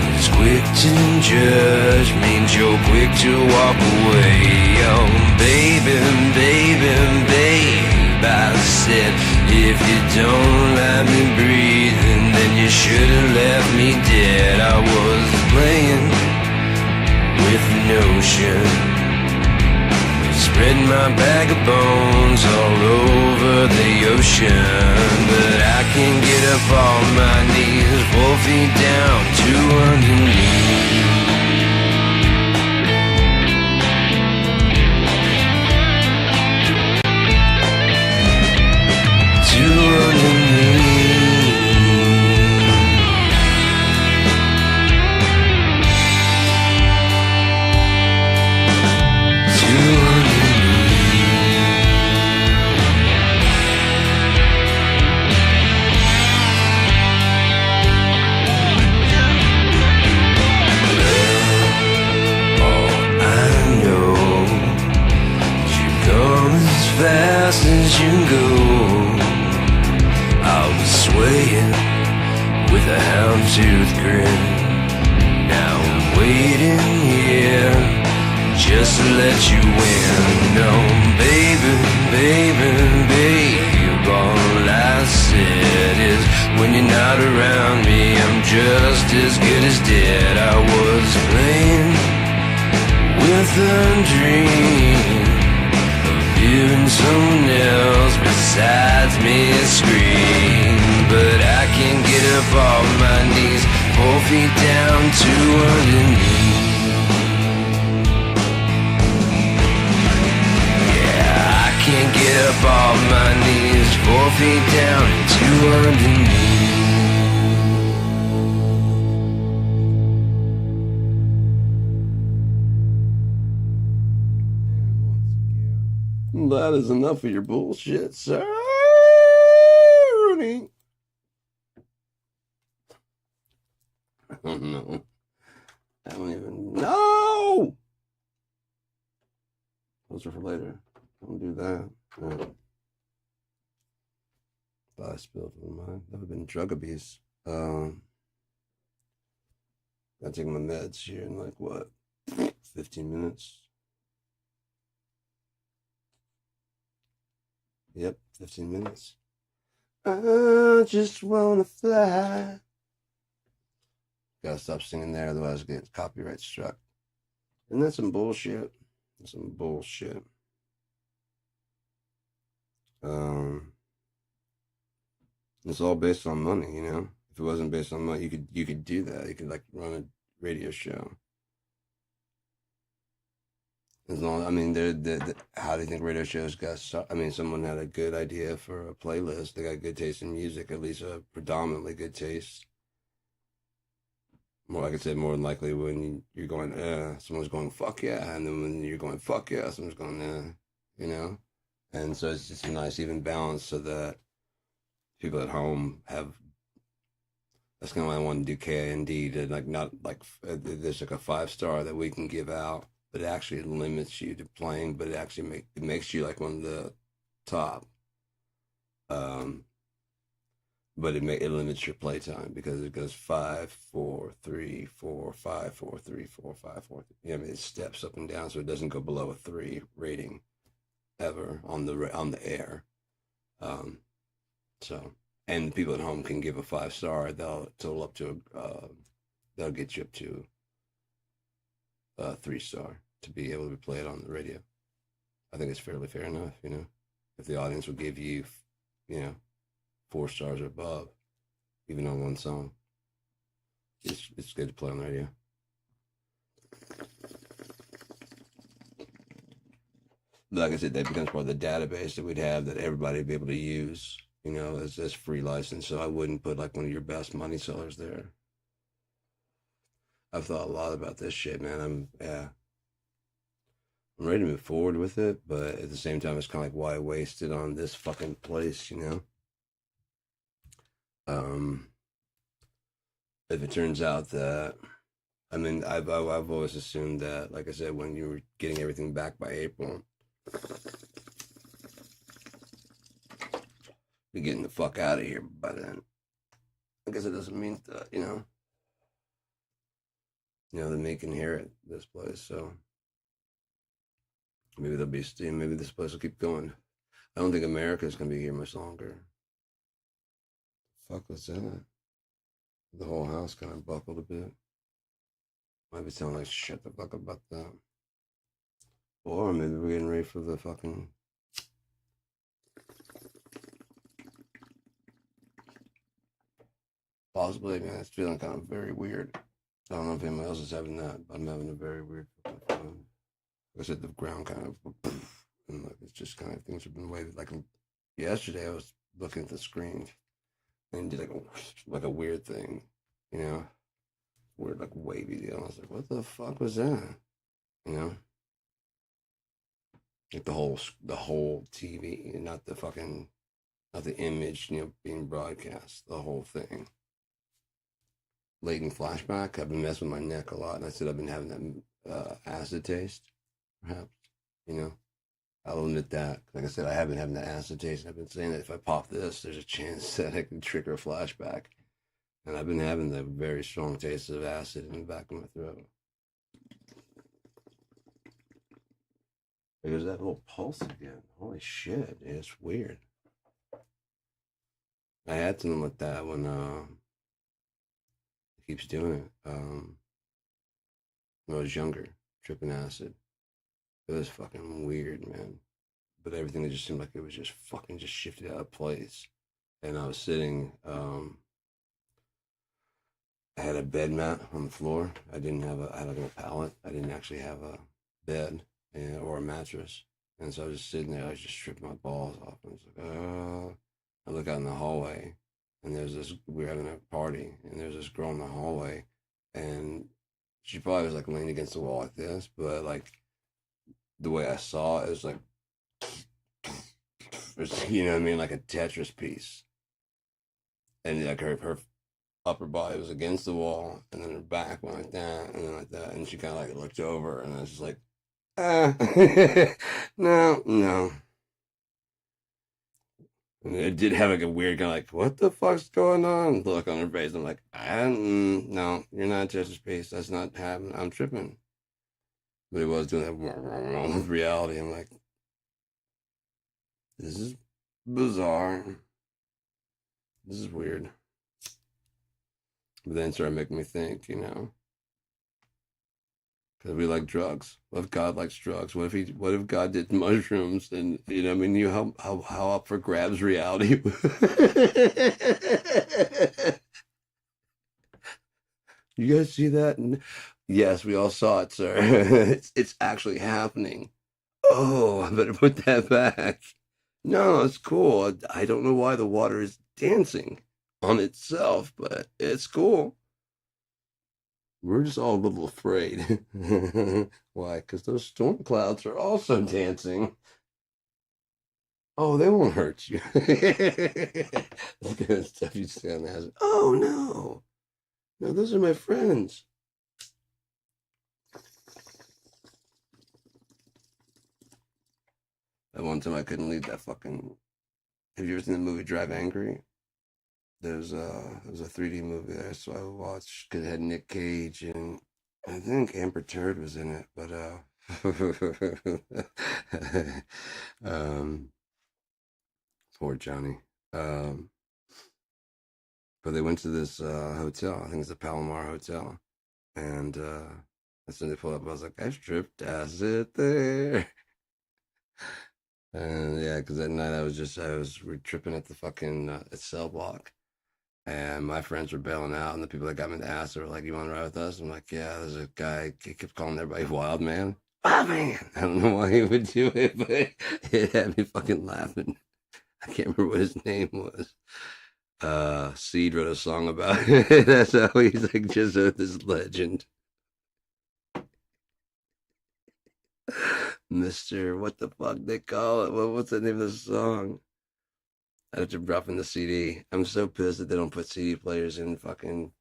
S3: 'Cause quick to judge means you're quick to walk away. Oh, baby, baby, babe, I said if you don't let me breathe, then you should have left me dead. I was playing with the notion, spread my bag of bones all over the ocean. But I can't get up on my knees, 4 feet down to underneath. houndstooth grin. Now I'm waiting here just to let you in. No, baby, baby, babe, all I said is when you're not around me, I'm just as good as dead. I was playing with a dream of you and someone else besides me scream. But I can't get up off my knees, 4 feet down to underneath. Yeah, I can't get up off my knees, 4 feet down to underneath.
S1: That is enough of your bullshit, sir. I don't know. I don't even know. Those are for later. Don't do that. No. Thought I spilled for mine. That would have been drug abuse. Gotta take my meds here in like what? 15 minutes. Yep, 15 minutes. I just wanna fly. Gotta stop singing there, otherwise I get copyright struck. Isn't that some bullshit? That's some bullshit. It's all based on money, you know. If it wasn't based on money, you could do that. You could like run a radio show. As long, I mean, how do you think radio shows got started? I mean, someone had a good idea for a playlist. They got good taste in music, at least a predominantly good taste. More, like I said, more than likely when you're going, someone's going, fuck yeah. And then when you're going, fuck yeah, someone's going, you know? And so it's just a nice even balance so that people at home have, that's kind of why I want to do KIND to like, not like, there's like a 5-star that we can give out, but it actually limits you to playing, but it actually makes you like one of the top. But it limits your playtime because it goes 5, 4, 3, 4, 5, 4, 3, 4, 5, 4. I mean, it steps up and down, so it doesn't go below a 3 rating ever on the air. So, and the people at home can give a 5-star. They'll total up to they'll get you up to a 3-star to be able to play it on the radio. I think it's fairly fair enough, you know. If the audience will give you, you know, 4 stars or above, even on one song, it's good to play on the radio. Like I said, that becomes part of the database that we'd have that everybody would be able to use, you know, as free license. So I wouldn't put like one of your best money sellers there. I've thought a lot about this shit, man. I'm ready to move forward with it, but at the same time, it's kind of like why waste it on this fucking place, you know? If it turns out that, I mean, I've always assumed that, like I said, when you were getting everything back by April, be getting the fuck out of here by then. I guess it doesn't mean that, you know, then they can inherit this place. So maybe there'll be steam. Maybe this place will keep going. I don't think America's gonna be here much longer. Fuck was that? The whole house kind of buckled a bit. Might be sounding like shut the fuck up about that. Or maybe we're getting ready for the fucking. Possibly, man. It's feeling kind of very weird. I don't know if anyone else is having that, but I'm having a very weird feeling. Like I said, the ground kind of, and like it's just kind of things have been waving. Like yesterday, I was looking at the screen and did like a weird thing, you know, weird like wavy deal. I was like, what the fuck was that? You know, like the whole TV, and not the image, you know, being broadcast, the whole thing. Latent flashback. I've been messing with my neck a lot, and I said I've been having that acid taste, perhaps. You know, I'll admit that. Like I said, I have been having that acid taste, and I've been saying that if I pop this, there's a chance that I can trigger a flashback. And I've been having the very strong taste of acid in the back of my throat. There's that little pulse again. Holy shit, it's weird. I had something like that when it keeps doing it. When I was younger, tripping acid. It was fucking weird, man. But everything just seemed like it was just fucking just shifted out of place. And I was sitting, I had a bed mat on the floor. I had like a pallet. I didn't actually have a bed or a mattress. And so I was just sitting there, I was just stripping my balls off. And I was like, I look out in the hallway and we were having a party and there's this girl in the hallway and she probably was like leaning against the wall like this, but like the way I saw it was like, you know what I mean? Like a Tetris piece. And like her upper body was against the wall, and then her back went like that, and then like that, and she kind of like looked over, and I was just like, no. And it did have like a weird kind of like, what the fuck's going on? Look on her face. I'm like, no, you're not a Tetris piece. That's not happening. I'm tripping. But it was doing that with reality. I'm like, this is bizarre. This is weird. But then it started making me think, you know, because we like drugs. What if God likes drugs? What if God did mushrooms? And you know, I mean, how up for grabs reality? You guys see that? Yes, we all saw it, sir. It's actually happening. Oh, I better put that back. No, it's cool. I don't know why the water is dancing on itself, but it's cool. We're just all a little afraid. Why? Because those storm clouds are also dancing. Oh, they won't hurt you. Look at the stuff you see on the house. Oh, no. No, those are my friends. That one time I couldn't leave that fucking. Have you ever seen the movie Drive Angry? There was a 3D movie there, so I watched because it had Nick Cage and I think Amber Turd was in it, but poor Johnny. But they went to this hotel. I think it's the Palomar Hotel, and as soon as they pulled up, I was like, I stripped acid there. And yeah, because that night we were tripping at the fucking cell block. And my friends were bailing out, and the people that got me the ass were like, "You want to ride with us?" I'm like, "Yeah." There's a guy. He kept calling everybody "Wild Man." Wild Man. I don't know why he would do it, but it had me fucking laughing. I can't remember what his name was. Seed wrote a song about it. That's how he's like just this legend. Mister, what the fuck they call it? What's the name of the song? I have to drop in the CD. I'm so pissed that they don't put CD players in fucking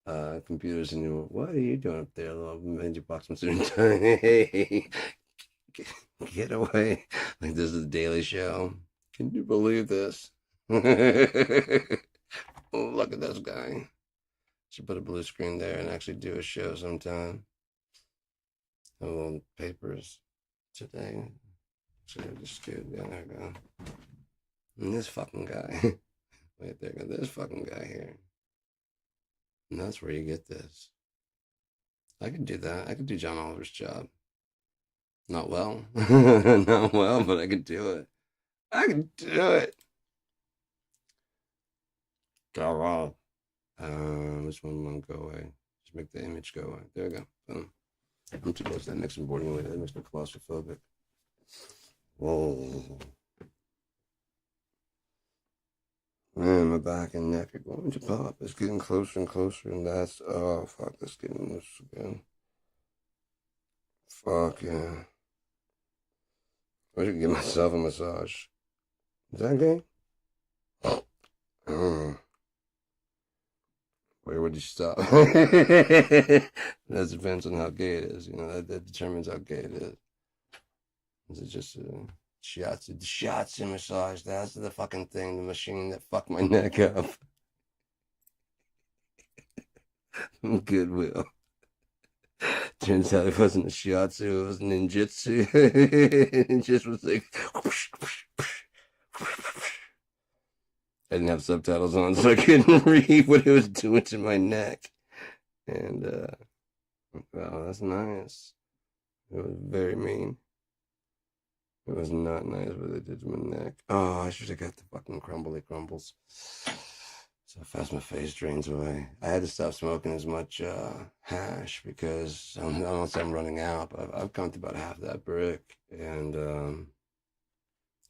S1: computers anymore. What are you doing up there, little magic box time? Hey, get away! Like this is the Daily Show. Can you believe this? Oh, look at this guy. Should put a blue screen there and actually do a show sometime. A little papers today. So just do. Yeah, there we go. And this fucking guy. Wait, there go this fucking guy here. And that's where you get this. I could do that. I could do John Oliver's job. Not well. Not well, but I could do it. I could do it. Go on. Which one won't go away? Just make the image go away. There we go. Boom. I'm too close to that mixing board anyway. That makes me claustrophobic. Whoa. Man, my back and neck are going to pop. It's getting closer and closer, and that's oh fuck, that's getting loose again. Fuck yeah. I should give myself a massage. Is that gay? Where would you stop? That depends on how gay it is. You know, that determines how gay it is. Is it just shots and massage? That's the fucking thing, the machine that fucked my neck up. Goodwill. Turns out it wasn't a shiatsu, it was ninjutsu. It just was like. I didn't have subtitles on, so I couldn't read what it was doing to my neck. And, wow, that's nice. It was very mean. It was not nice what they did to my neck. Oh, I should have got the fucking crumbly crumbles. So fast my face drains away. I had to stop smoking as much hash because I don't know if I'm running out, but I've come to about half that brick. And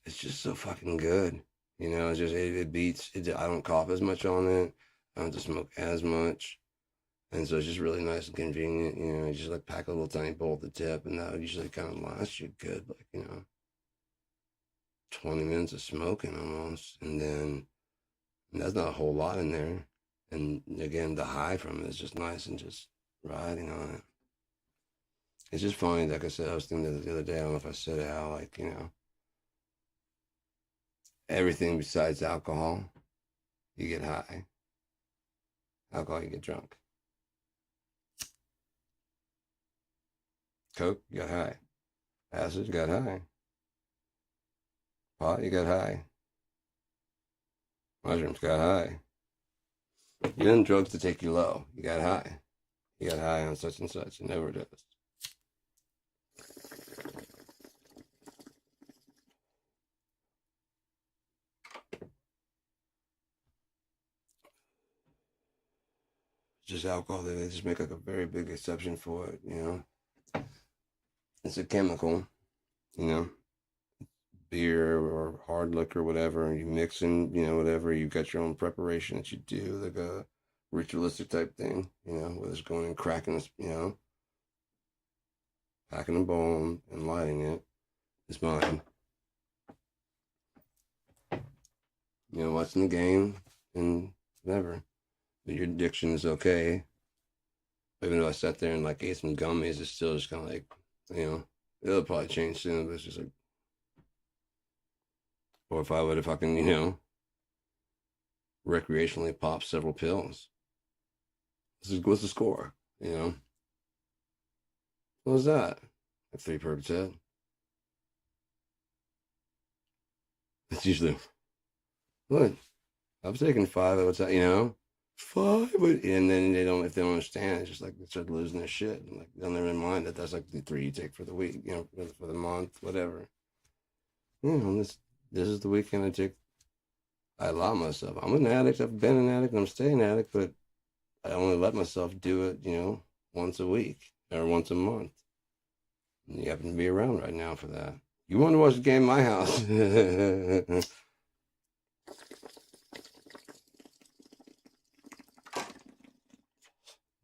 S1: it's just so fucking good. You know, it's just, it beats, I don't cough as much on it. I don't have to smoke as much. And so it's just really nice and convenient. You know, you just like pack a little tiny bowl at the tip, and that usually kind of lasts you good, like, 20 minutes of smoking almost. And then that's not a whole lot in there. And again, the high from it is just nice and just riding on it. It's just funny, like I said, I was thinking the other day, I don't know if I said it, how, like, everything besides alcohol, you get high. Alcohol, you get drunk. Coke, you got high. Acid, you got high. Pot, you got high. Mushrooms, got high. You done drugs to take you low. You got high. You got high on such and such. It never does. Just alcohol, they just make like a very big exception for it. It's a chemical, beer or hard liquor, whatever. You mix in, whatever. You've got your own preparation that you do, like a ritualistic type thing, whether it's going and cracking this, packing a bowl and lighting it is mine. Watching the game and whatever. But your addiction is okay. Even though I sat there and like ate some gummies, it's still just kind of like, it'll probably change soon, but it's just like, or if I would have fucking, recreationally pop several pills. What's the score? What was that? Like 3 Percocet. It's usually what? I'm taking 5. I would say, 5, and then if they don't understand, it's just like they start losing their shit, and like they'll never mind that that's like the 3 you take for the week, for the month, whatever. This is the weekend I take. I allow myself. I'm an addict. I've been an addict. And I'm staying an addict, but I only let myself do it, once a week or once a month. And you happen to be around right now for that. You want to watch the game in my house?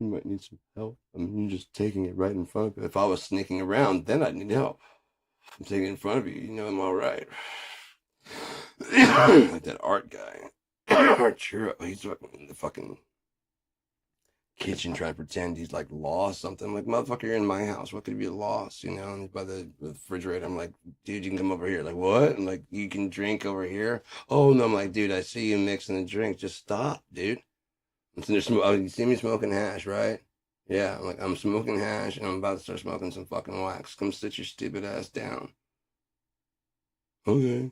S1: You might need some help. I mean, you're just taking it right in front of you. If I was sneaking around, then I'd need help. I'm taking it in front of you. I'm all right. Like that art guy. Art Churro. He's in the fucking kitchen trying to pretend he's like lost something. I'm like, motherfucker, you're in my house. What could you be lost? And he's by the refrigerator. I'm like, dude, you can come over here. Like, what? And like, you can drink over here. Oh, no. I'm like, dude, I see you mixing the drink. Just stop, dude. You see me smoking hash, right? Yeah, I'm like, I'm smoking hash and I'm about to start smoking some fucking wax. Come sit your stupid ass down. Okay.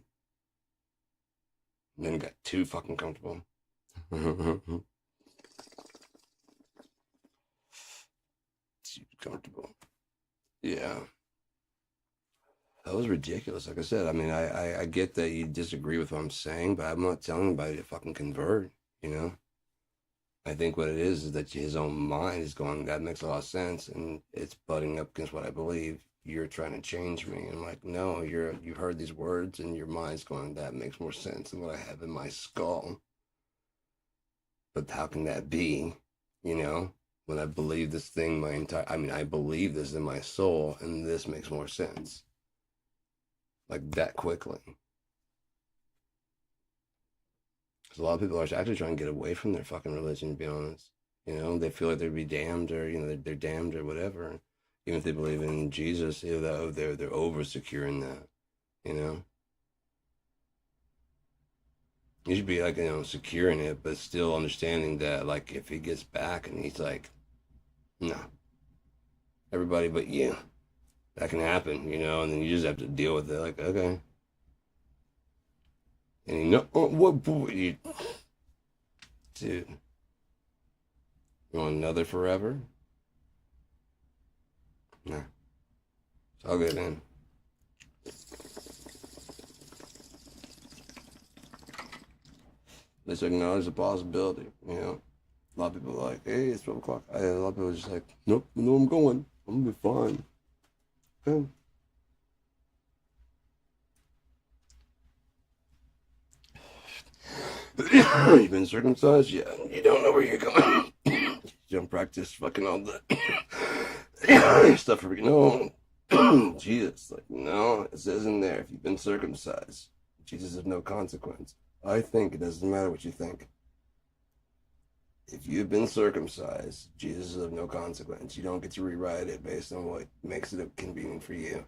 S1: And then got too fucking comfortable. Too comfortable. Yeah. That was ridiculous. Like I said, I mean, I get that you disagree with what I'm saying, but I'm not telling anybody to fucking convert. I think what it is that his own mind is going, that makes a lot of sense, and it's butting up against what I believe. You're trying to change me. And I'm like, no, you've heard these words, and your mind's going, that makes more sense than what I have in my skull. But how can that be, when I believe this thing I believe this in my soul, and this makes more sense. Like that quickly. A lot of people are actually trying to get away from their fucking religion, to be honest. They feel like they'd be damned, or they're damned or whatever. Even if they believe in Jesus, they're over secure in that. You should be like, securing it, but still understanding that, like, if he gets back and he's like, no, everybody but you, that can happen, and then you just have to deal with it. Like, okay. And what boy, dude, you want another forever? Nah, it's all good, man. Let's acknowledge the possibility, A lot of people are like, hey, it's 12 o'clock. A lot of people are just like, nope, I know I'm going. I'm gonna be fine. Okay. You've been circumcised? Yeah. You don't know where you're going. You don't practice fucking all the stuff for Jesus. Like, no, it says in there, if you've been circumcised, Jesus has no consequence. I think it doesn't matter what you think. If you've been circumcised, Jesus is of no consequence. You don't get to rewrite it based on what makes it convenient for you.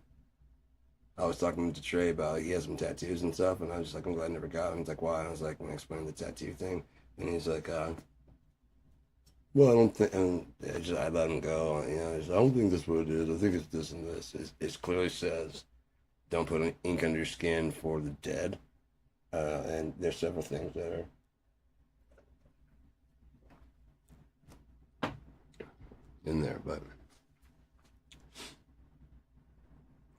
S1: I was talking to Trey about he has some tattoos and stuff, and I was just like, I'm glad I never got him. He's like, why? And I was like, I'm explaining the tattoo thing, and he's like, well, I don't think, and I let him go. I don't think that's what it is. I think it's this and this. It clearly says, don't put ink under your skin for the dead, and there's several things that are in there, but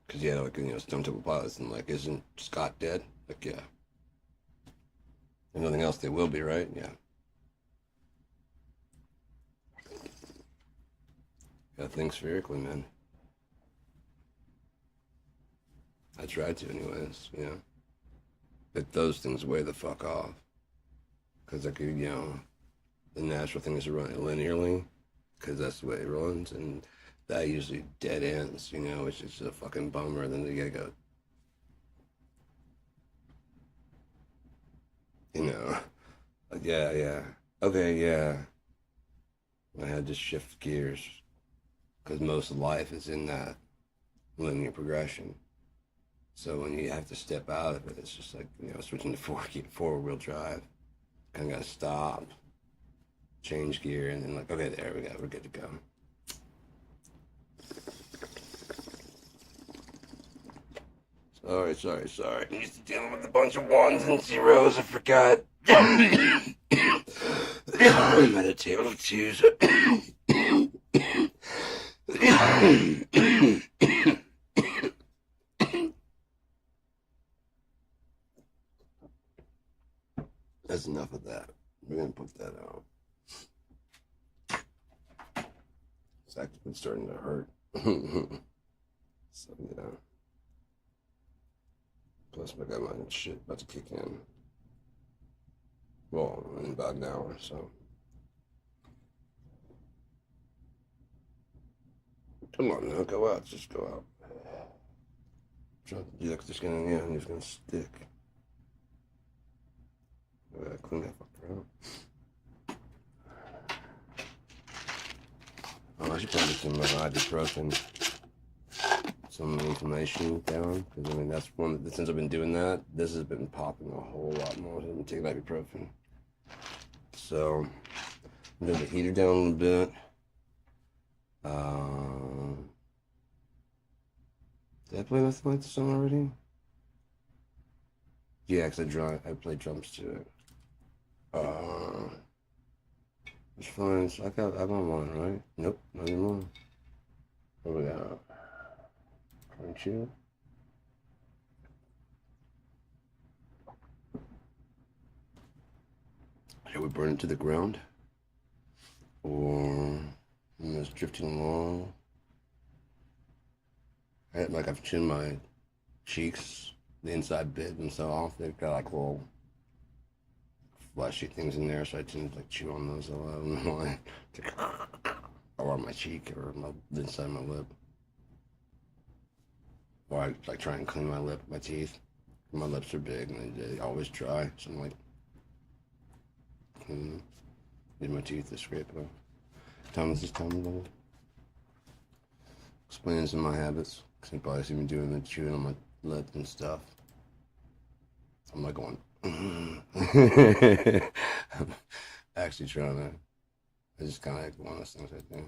S1: because Stone Temple Pilots and like, isn't Scott dead? Like, yeah. If nothing else, they will be, right? Yeah. Gotta think spherically, man. I try to, anyways. But those things way the fuck off, because like the natural thing is to run it linearly, because that's the way it runs, and that usually dead ends, which is a fucking bummer. Then you gotta go, like, yeah, okay, yeah. I had to shift gears, because most of life is in that linear progression. So when you have to step out of it, it's just like, switching to four-wheel drive. Kind of gotta stop, change gear, and then like, okay, there we go, we're good to go. Sorry. I'm used to dealing with a bunch of ones and zeros. I forgot. I'm at a table of twos. That's enough of that. We're gonna put that out. It's actually been starting to hurt. So, yeah. Plus, I got my shit about to kick in. Well, in about an hour, so. Come on now, go out. Just go out. You're just gonna stick. I gotta clean that fucker out. Oh, I should probably some ibuprofen. Some inflammation down, because that's one that since I've been doing that, this has been popping a whole lot more. I've been taking ibuprofen, so I'm gonna the heater down a little bit. Did I play nothing like the song already? Yeah, because I played drums to it. It's fine. So I'm on one, right? Nope, not anymore. What we got? 22. Should we burn it to the ground? Or it's drifting along? I've chinned my cheeks, the inside bit and so off. They've got like little fleshy things in there, so I tend to like chew on those a lot. Or on my cheek or the inside of my lip. Or I like try and clean my teeth. My lips are big and they always dry, so I'm like, did my teeth to scrape it off. Thomas is telling me explaining some of my habits, because you probably see me doing the chewing on my lip and stuff. I'm like going, I'm actually trying to. I just kind of like one of those things I do.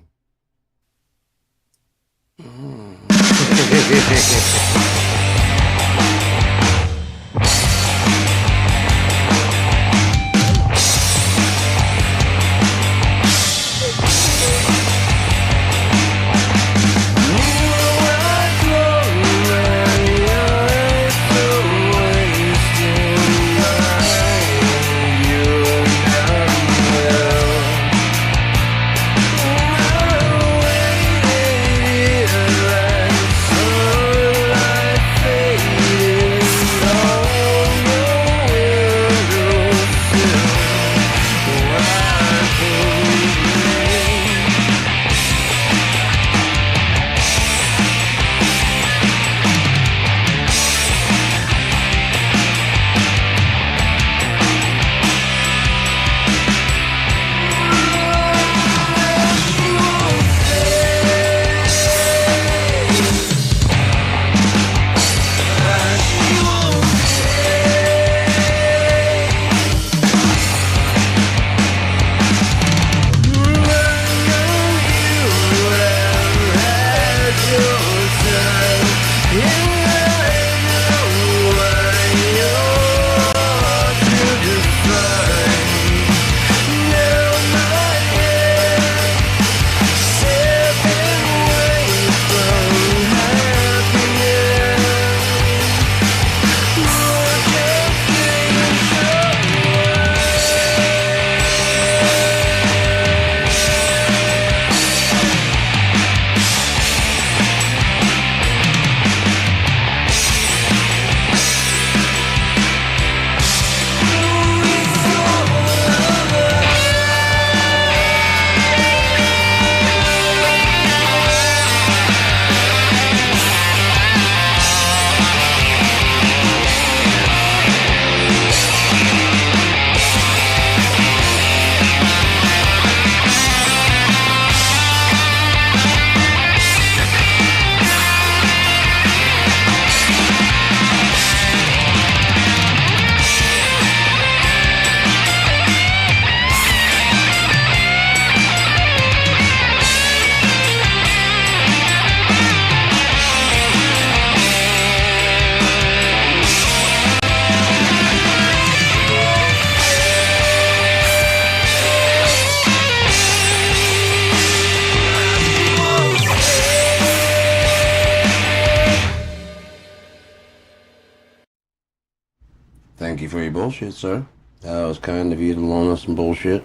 S1: Thank you for your bullshit, sir. That was kind of you to loan us some bullshit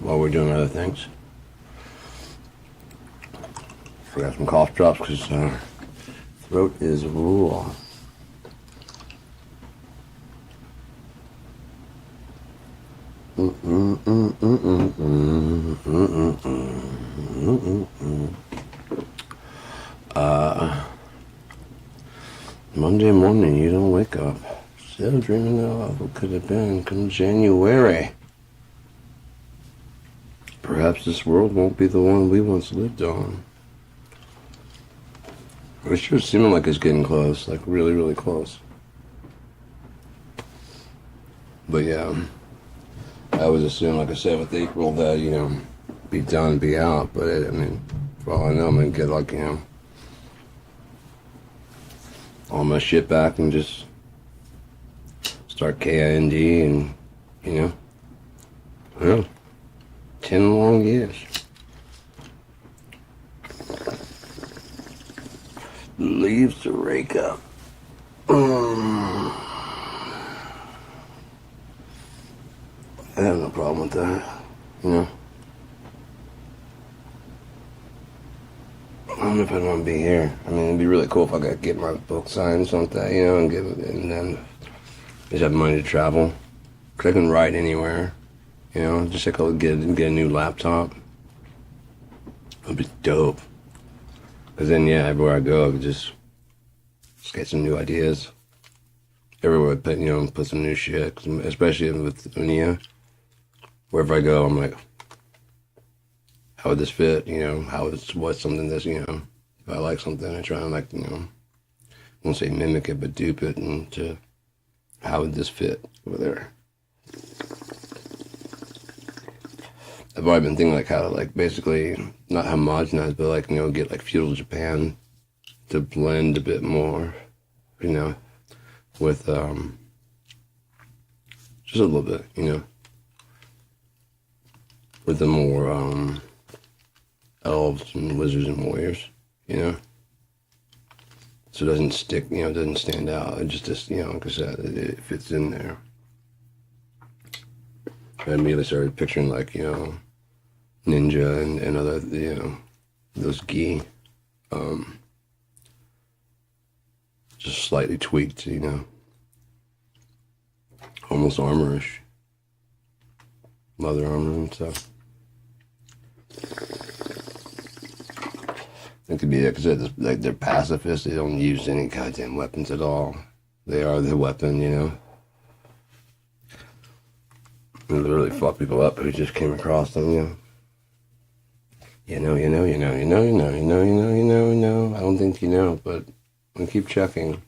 S1: while we're doing other things. Forgot some cough drops because throat is raw. Monday morning, you don't wake up. Still dreaming of what could have been come January. Perhaps this world won't be the one we once lived on. It sure seeming like it's getting close, like really, really close. But yeah, I always assume, like I said, with April that, you know, be done, be out. But I mean, for all I know, I'm gonna get like, you know, all my shit back and just start KIND and, you know, I don't know, 10 long years. Leaves to rake up. I have no problem with that, you know. I don't know if I'd want to be here. I mean, it'd be really cool if I could get my book signed or something, you know, and then just have money to travel. Because I can write anywhere, you know, just like I'll get a new laptop. It'd be dope. Because then, yeah, everywhere I go, I could just get some new ideas. Everywhere I put, you know, put some new shit. Especially with Unia. Wherever I go, I'm like, how would this fit? You know, what's something that's, you know, if I like something, I try and, like, you know, I won't say mimic it, but dupe it and to how would this fit over there? I've already been thinking like how to like basically not homogenize, but like, you know, get like feudal Japan to blend a bit more, you know, with just a little bit, you know, with the more elves and wizards and warriors, you know. So it doesn't stick, you know, it doesn't stand out. It just you know, like I said, it fits in there. I immediately started picturing like, you know, ninja and other, you know, those gi, just slightly tweaked, you know, almost armorish, leather armor and stuff. It could be because like they're pacifists. They don't use any goddamn weapons at all. They are the weapon, you know. And they really fuck people up who just came across them, you know. You know. I don't think you know, but we keep checking.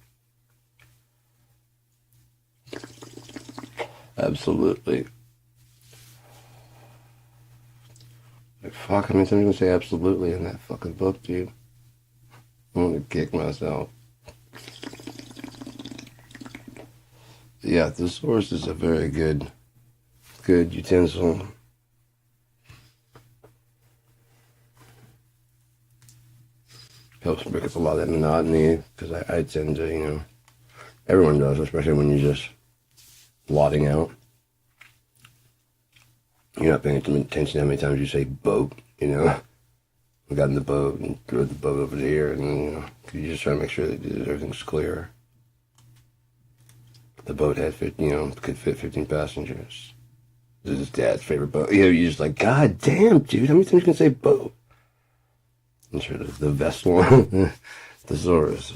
S1: Absolutely. Like, fuck, how many times are you gonna say absolutely in that fucking book, dude? I want to kick myself. Yeah, the source is a very good utensil. Helps break up a lot of that monotony, because I tend to, you know, everyone does, especially when you're just blotting out. You're not paying attention to how many times you say boat, you know. We got in the boat and threw the boat over here, and then, you know, you just try to make sure that everything's clear. The boat had could fit 15 passengers. This is his dad's favorite boat. You know, you're just like, God damn, dude, how many times you can say boat? I'm sure the vessel, thesaurus,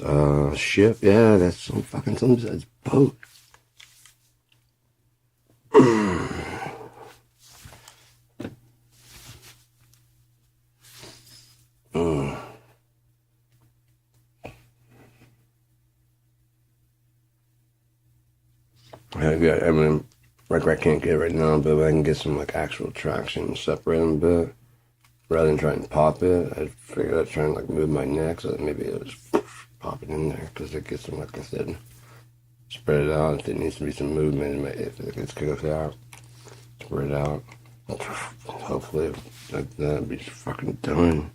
S1: ship, yeah, that's some fucking something besides boat. I mean, I can't get it right now, but I can get some like actual traction and separate them a bit. Rather than try and pop it, I figured I'd try and like move my neck so that maybe it was pop it in there, because it gets some, like I said, spread it out. If there needs to be some movement, if it gets cooked out, spread it out. Hopefully, like that, be fucking done.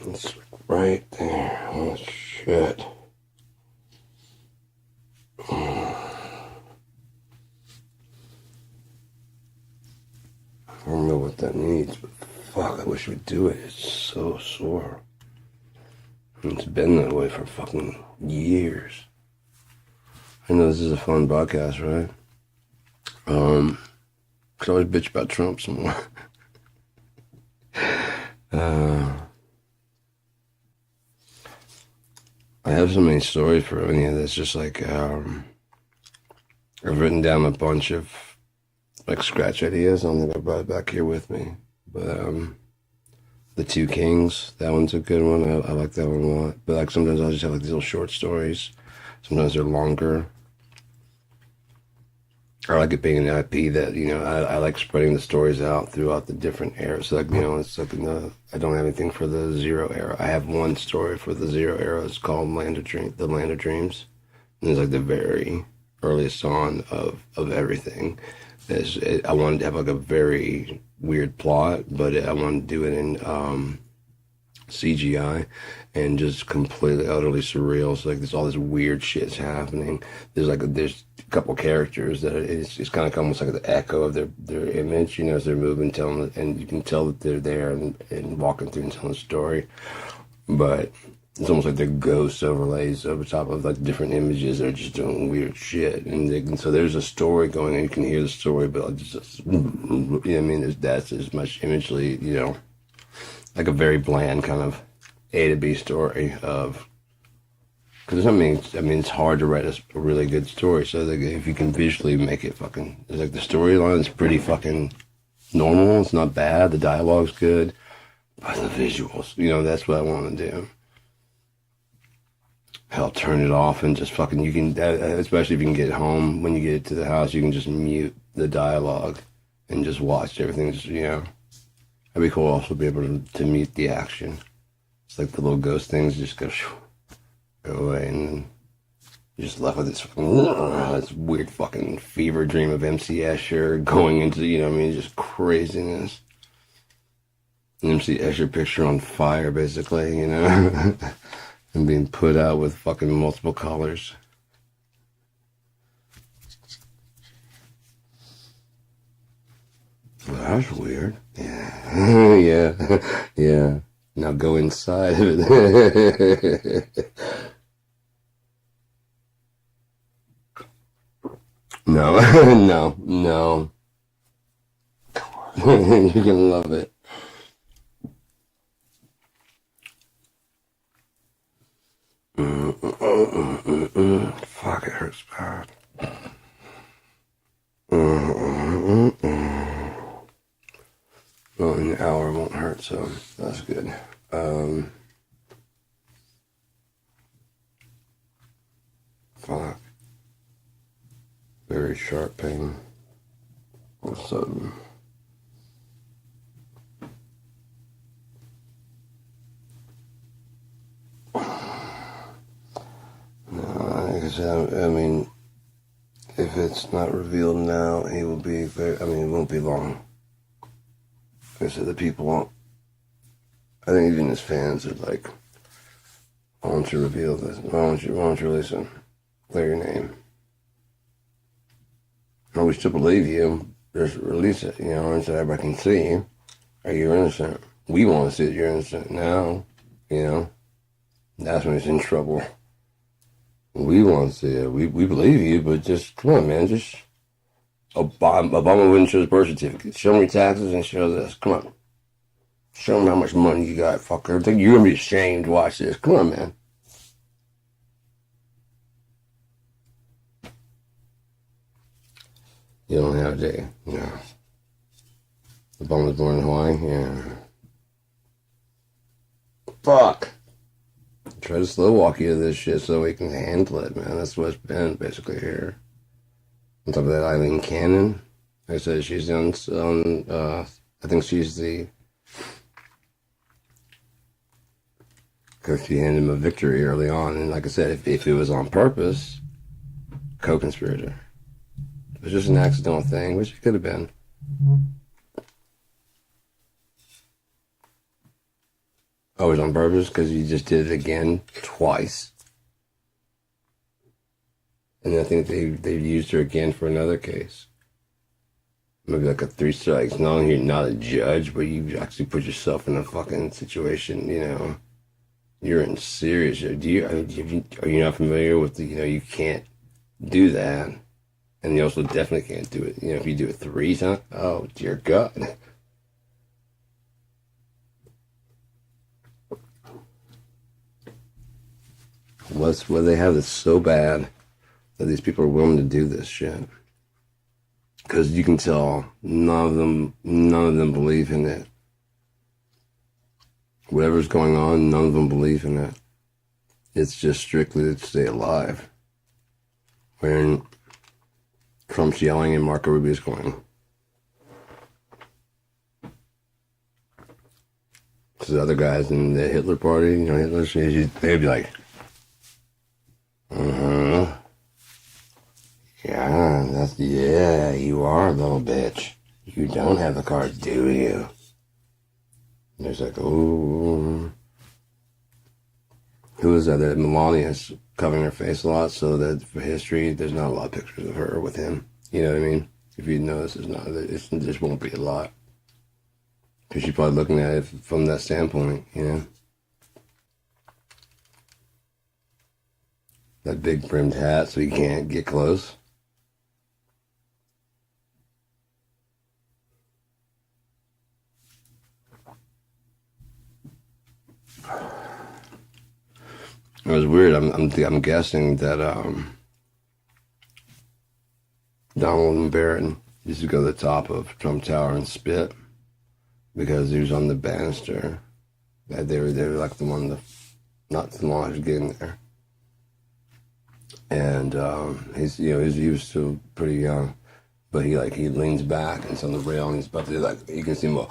S1: It's right there. Oh shit. I don't know what that means, but fuck, I wish we'd do it. It's so sore. And it's been that way for fucking years. I know this is a fun podcast, right? Could always bitch about Trump some more. I have so many stories for any of this. Just like, I've written down a bunch of like scratch ideas. I don't think I brought it back here with me, but the Two Kings, that one's a good one. I like that one a lot. But like sometimes I'll just have like these little short stories. Sometimes they're longer. I like it being an IP that, you know, I like spreading the stories out throughout the different eras. So like, you know, it's like I don't have anything for the Zero era. I have one story for the Zero era. It's called The Land of Dreams. And it's like the very earliest song of everything. I wanted to have like a very weird plot, but I wanted to do it in CGI and just completely, utterly surreal. So like there's all this weird shit's happening. There's a couple characters that it's kind of almost like the echo of their image, you know, as they're moving, telling, and you can tell that they're there and walking through and telling a story. But it's almost like they're ghost overlays over top of like different images that are just doing weird shit. And so there's a story going, and you can hear the story, but just you know what I mean? That's as much imagely, you know, like a very bland kind of A to B story of, because I mean, it's hard to write a really good story. So like, if you can visually make it fucking, it's like the storyline is pretty fucking normal. It's not bad. The dialogue's good, but the visuals, you know, that's what I want to do. hell, turn it off and just fucking, you can, especially if you can get home, when you get to the house, you can just mute the dialogue and just watch everything, just, you know. That'd be cool also to be able to mute the action. It's like the little ghost things just go away, and then you're just left with this weird fucking fever dream of MC Escher going into, you know what I mean, just craziness. An MC Escher picture on fire, basically, you know, and being put out with fucking multiple colors. Well, that's weird. Yeah, yeah, yeah. Now go inside of it. No, no, no. You're gonna love it. Fuck, it hurts bad. Well, in an hour it won't hurt, so that's good. Fuck. Very sharp pain. All of a sudden. No, like I said, I mean, if it's not revealed now, he will be very, I mean, it won't be long. Like I said, the people won't, I think even his fans are like, why don't you reveal this? Why don't you release him? Clear your name. No, we still believe you. Just release it, you know, and so everybody can see. Are you innocent? We want to see that you're innocent now, you know. That's when it's in trouble. We want to see it. We believe you, but just, come on, man. Just, Obama wouldn't show his birth certificate. Show me your taxes and show this. Come on. Show me how much money you got, fucker. I think you're going to be ashamed to watch this. Come on, man. You don't have to, you know. Obama was born in Hawaii? Yeah. Fuck. Try to slow walk you to this shit so we can handle it, man. That's what's been basically here. On top of that, Eileen Cannon. Like I said, she's on I think she's the, because she handed him a victory early on. And like I said, if it was on purpose, co-conspirator. It was just an accidental thing, which it could have been. Oh, it was on purpose because you just did it again twice. And I think they used her again for another case. Maybe like a 3 strikes. Not only you're not a judge, but you actually put yourself in a fucking situation, you know. You're in serious. Are you not familiar with the, you know, you can't do that. And you also definitely can't do it. You know, if you do it 3 times, oh, dear God. What's where they have this so bad that these people are willing to do this shit? Because you can tell none of them believe in it. Whatever's going on, none of them believe in it. It's just strictly to stay alive. When Trump's yelling and Marco Rubio's going. Because the other guys in the Hitler party, you know, they'd be like, yeah, you are a little bitch. You don't have the cards, do you? And it's like, ooh. Who is that? That Melania's covering her face a lot, so that for history, there's not a lot of pictures of her with him. You know what I mean? If you notice, it just won't be a lot. Because she's probably looking at it from that standpoint, you know? That big brimmed hat so you can't get close. It was weird. I'm guessing that Donald and Barron used to go to the top of Trump Tower and spit because he was on the banister. That they were like the one not the longest getting there. And he's he was still pretty young, but he leans back and it's on the rail and he's about to you can see him go,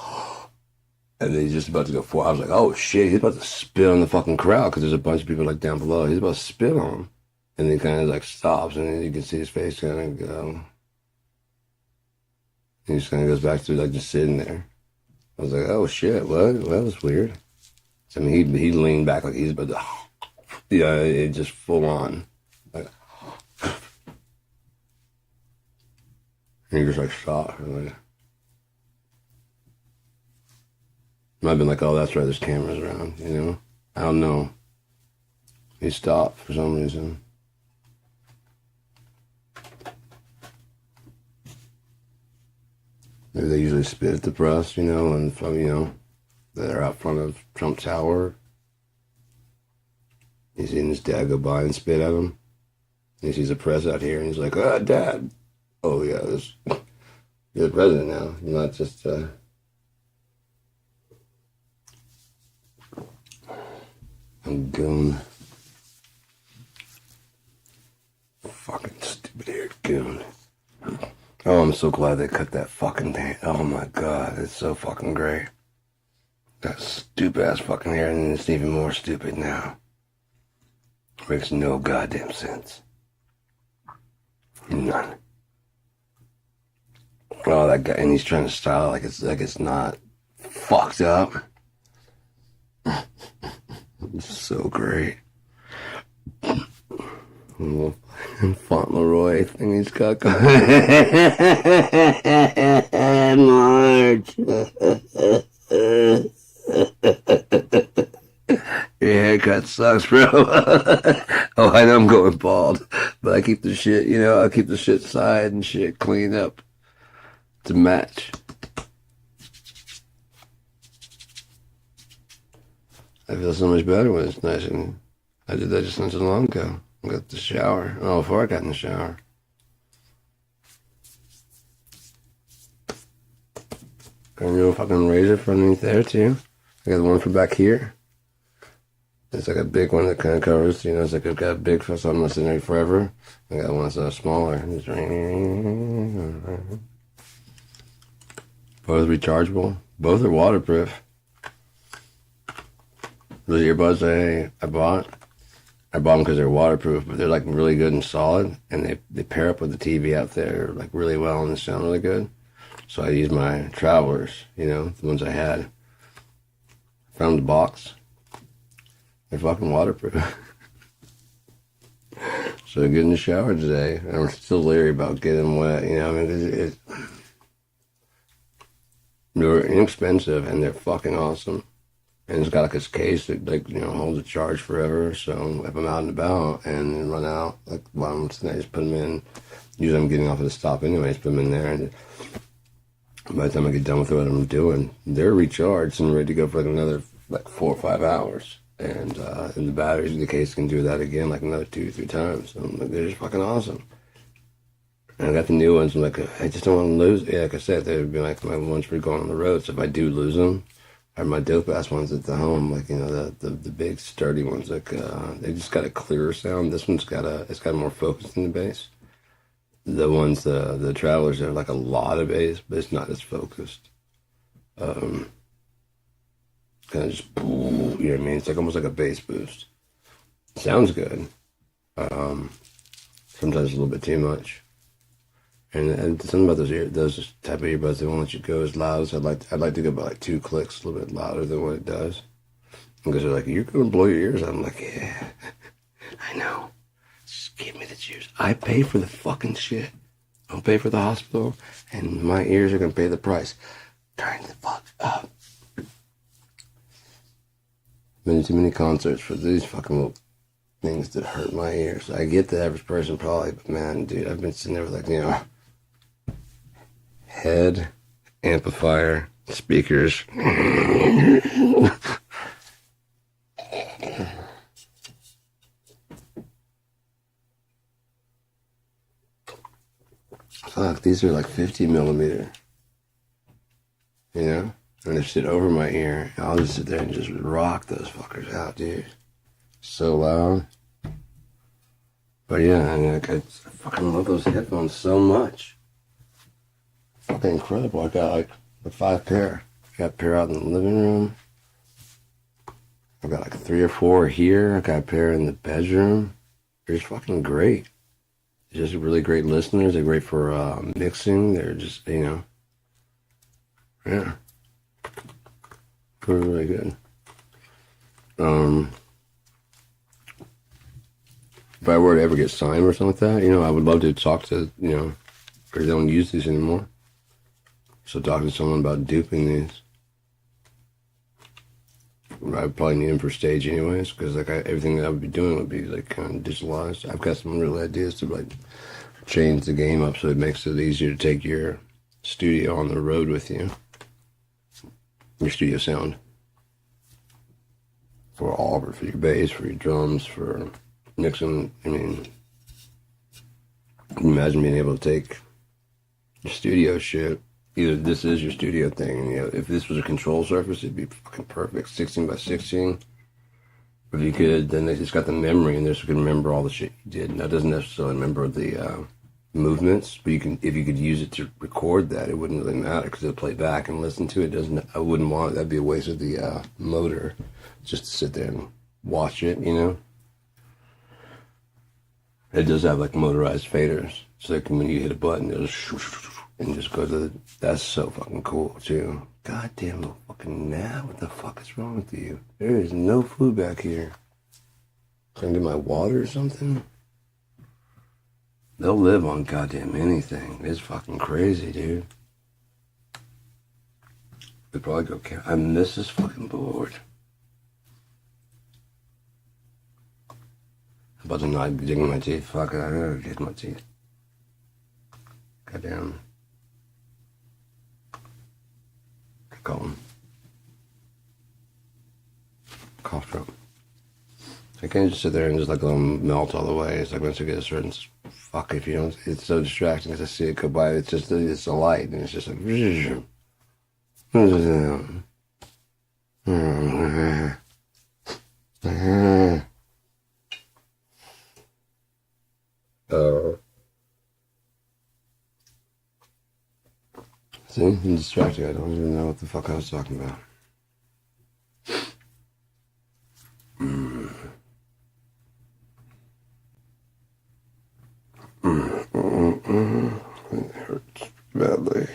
S1: and then he's just about to go forward. I was like, oh shit, he's about to spit on the fucking crowd because there's a bunch of people like down below. He's about to spit on him, and then he kind of like stops and then you can see his face kind of go. He just kind of goes back to like just sitting there. I was like, oh shit, what? Well, that was weird. So, I mean, he leaned back like he's about to, yeah, it just full on. Like, and he just like stopped. Like, might have been like, oh, that's right, there's cameras around, you know? I don't know. He stopped for some reason. Maybe they usually spit at the press, you know, and from, you know, they're out front of Trump Tower. He's seen his dad go by and spit at him. He sees the press out here and he's like, oh, Dad. Oh, yeah, you're the president now. You're not just, I'm goon. Fucking stupid-haired goon. Oh, I'm so glad they cut that fucking thing. Oh my god, it's so fucking great. That stupid-ass fucking hair, and it's even more stupid now. Makes no goddamn sense. None. Oh, that guy, and he's trying to style like it's not fucked up. It's so great. Little Fauntleroy thing he's got going. March. Your haircut sucks, bro. Oh, I know I'm going bald, but I keep the shit, you know, I keep the shit side and shit clean up to match. I feel so much better when it's nice, and I did that just not so long ago. I got the shower. Oh, before I got in the shower. Got a real fucking razor for underneath there, too. I got the one for back here. It's like a big one that kind of covers, you know, it's like I've got a big, so I'm not sitting there forever. I got one that's smaller. Both rechargeable. Both are waterproof. Those earbuds I bought them because they're waterproof, but they're like really good and solid, and they pair up with the TV out there like really well and they sound really good. So I use my Travelers, you know, the ones I had. Found the box. They're fucking waterproof. So I get in the shower today, and I'm still leery about getting wet, you know, I mean, they're inexpensive and they're fucking awesome. And it's got like this case that like, you know, holds a charge forever. So if I'm out and about and run out, like while I'm sitting there, I just put them in. Usually I'm getting off at the stop anyways, put them in there. And by the time I get done with what I'm doing, they're recharged and ready to go for like another like 4 or 5 hours. And the batteries in the case can do that again like another 2 or 3 times. So like, they're just fucking awesome. And I got the new ones. I'm like, I just don't want to lose. Yeah, like I said, they would be like my ones for going on the road. So if I do lose them, I have my dope ass ones at the home, like, you know, the big sturdy ones, like they just got a clearer sound. This one's got more focus in the bass. The ones the Travelers have like a lot of bass, but it's not as focused. Kind of just, you know what I mean? It's like almost like a bass boost. Sounds good. Sometimes a little bit too much. And something about those type of earbuds, they won't let you go as loud as I'd like to go by like 2 clicks, a little bit louder than what it does. Because they're like, you're going to blow your ears out. I'm like, yeah, I know. Just give me the juice. I pay for the fucking shit. I'll pay for the hospital, and my ears are going to pay the price. Turn the fuck up. Been to too many concerts for these fucking little things that hurt my ears. I get the average person probably, but man, dude, I've been sitting there with like, you know, head, amplifier, speakers. Fuck, these are like 50 millimeter. You know? And they sit over my ear. I'll just sit there and just rock those fuckers out, dude. So loud. But yeah, I mean, I fucking love those headphones so much. Fucking incredible. I got like the 5 pair. I got a pair out in the living room. I've got like 3 or 4 here. I got a pair in the bedroom. They're just fucking great. They're just really great listeners. They're great for mixing. They're just, yeah. They're really good. If I were to ever get signed or something like that, I would love to talk to, because they don't use these anymore. So talk to someone about duping these. I'd probably need them for stage anyways, because like everything that I would be doing would be like kind of digitalized. I've got some real ideas to like change the game up so it makes it easier to take your studio on the road with you. Your studio sound. For all of it, for your bass, for your drums, for mixing. I mean, can you imagine being able to take your studio shit? Either this is your studio thing, and if this was a control surface, it'd be fucking perfect, 16 by 16. If you could, then they just got the memory, and this can remember all the shit you did. Now, it doesn't necessarily remember the movements, but if you could use it to record that, it wouldn't really matter because it'll play back and listen to it. I wouldn't want it. That'd be a waste of the motor, just to sit there and watch it. It does have like motorized faders, so like when you hit a button, it'll and just go to that's so fucking cool too. Goddamn little fucking gnat, what the fuck is wrong with you? There is no food back here. Can I get my water or something? They'll live on goddamn anything. It's fucking crazy, dude. They'd probably go I miss this fucking board. I'm about to not be digging my teeth. Fuck it, I gotta dig my teeth. Goddamn. Call him. Cough drop. I can't just sit there and just like let them melt all the way. It's like once you get a certain fuck if you don't. It's so distracting as I see it go by. It's a light and it's just like. See, I'm distracted. I don't even know what the fuck I was talking about. It hurts badly.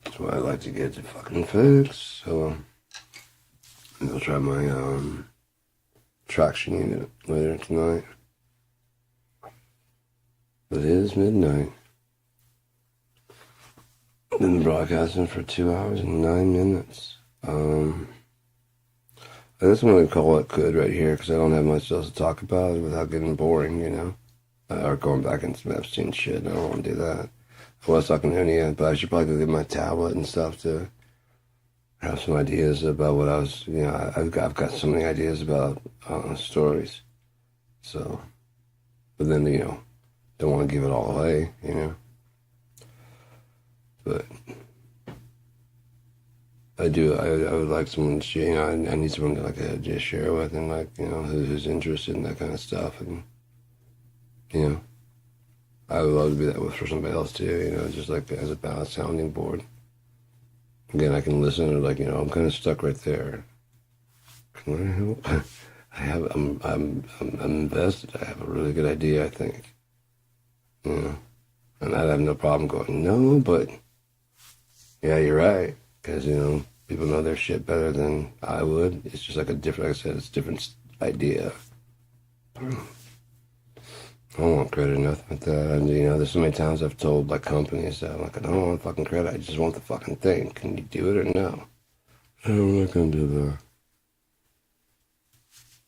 S1: That's why I like to get it fucking fixed. So I'll try my traction unit later tonight. It is midnight. Been broadcasting for 2 hours and 9 minutes. I just want to call it good right here because I don't have much else to talk about without getting boring, or going back into some Epstein shit. I don't want to do that. I was talking to Unia, but I should probably go get my tablet and stuff to have some ideas about what I was, I've got so many ideas about stories. So, but then, don't want to give it all away, But I do. I would like someone to share. I need someone to just share with, and who's interested in that kind of stuff, and I would love to be that with for somebody else too. Just like as a balanced sounding board. Again, I can listen and I'm kind of stuck right there. Can I help? I'm invested. I have a really good idea. I think. And I'd have no problem going no, but. Yeah, you're right. Because, people know their shit better than I would. It's just like like I said, it's a different idea. I don't want credit or nothing like that. And, there's so many times I've told, companies that I'm like, I don't want fucking credit. I just want the fucking thing. Can you do it or no? No, we're not going to do that.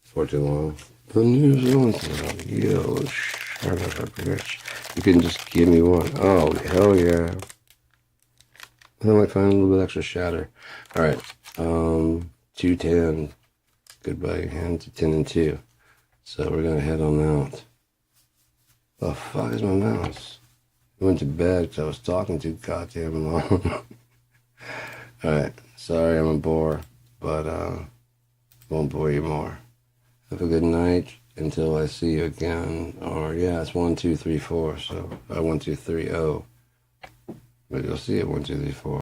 S1: For too long. The New Zealand thing. Yo, shut up, bitch. You can just give me one. Oh, hell yeah. I might find a little bit extra shatter. All right, 210. Goodbye, hand to 10 and 2. So we're gonna head on out. The fuck is my mouse? I went to bed because I was talking too goddamn long. All right, sorry I'm a bore, but won't bore you more. Have a good night, until I see you again. Or yeah, it's 1, 2, 3, 4. So 1, 2, 3, 0. But you'll see it 1, 2, 3, 4.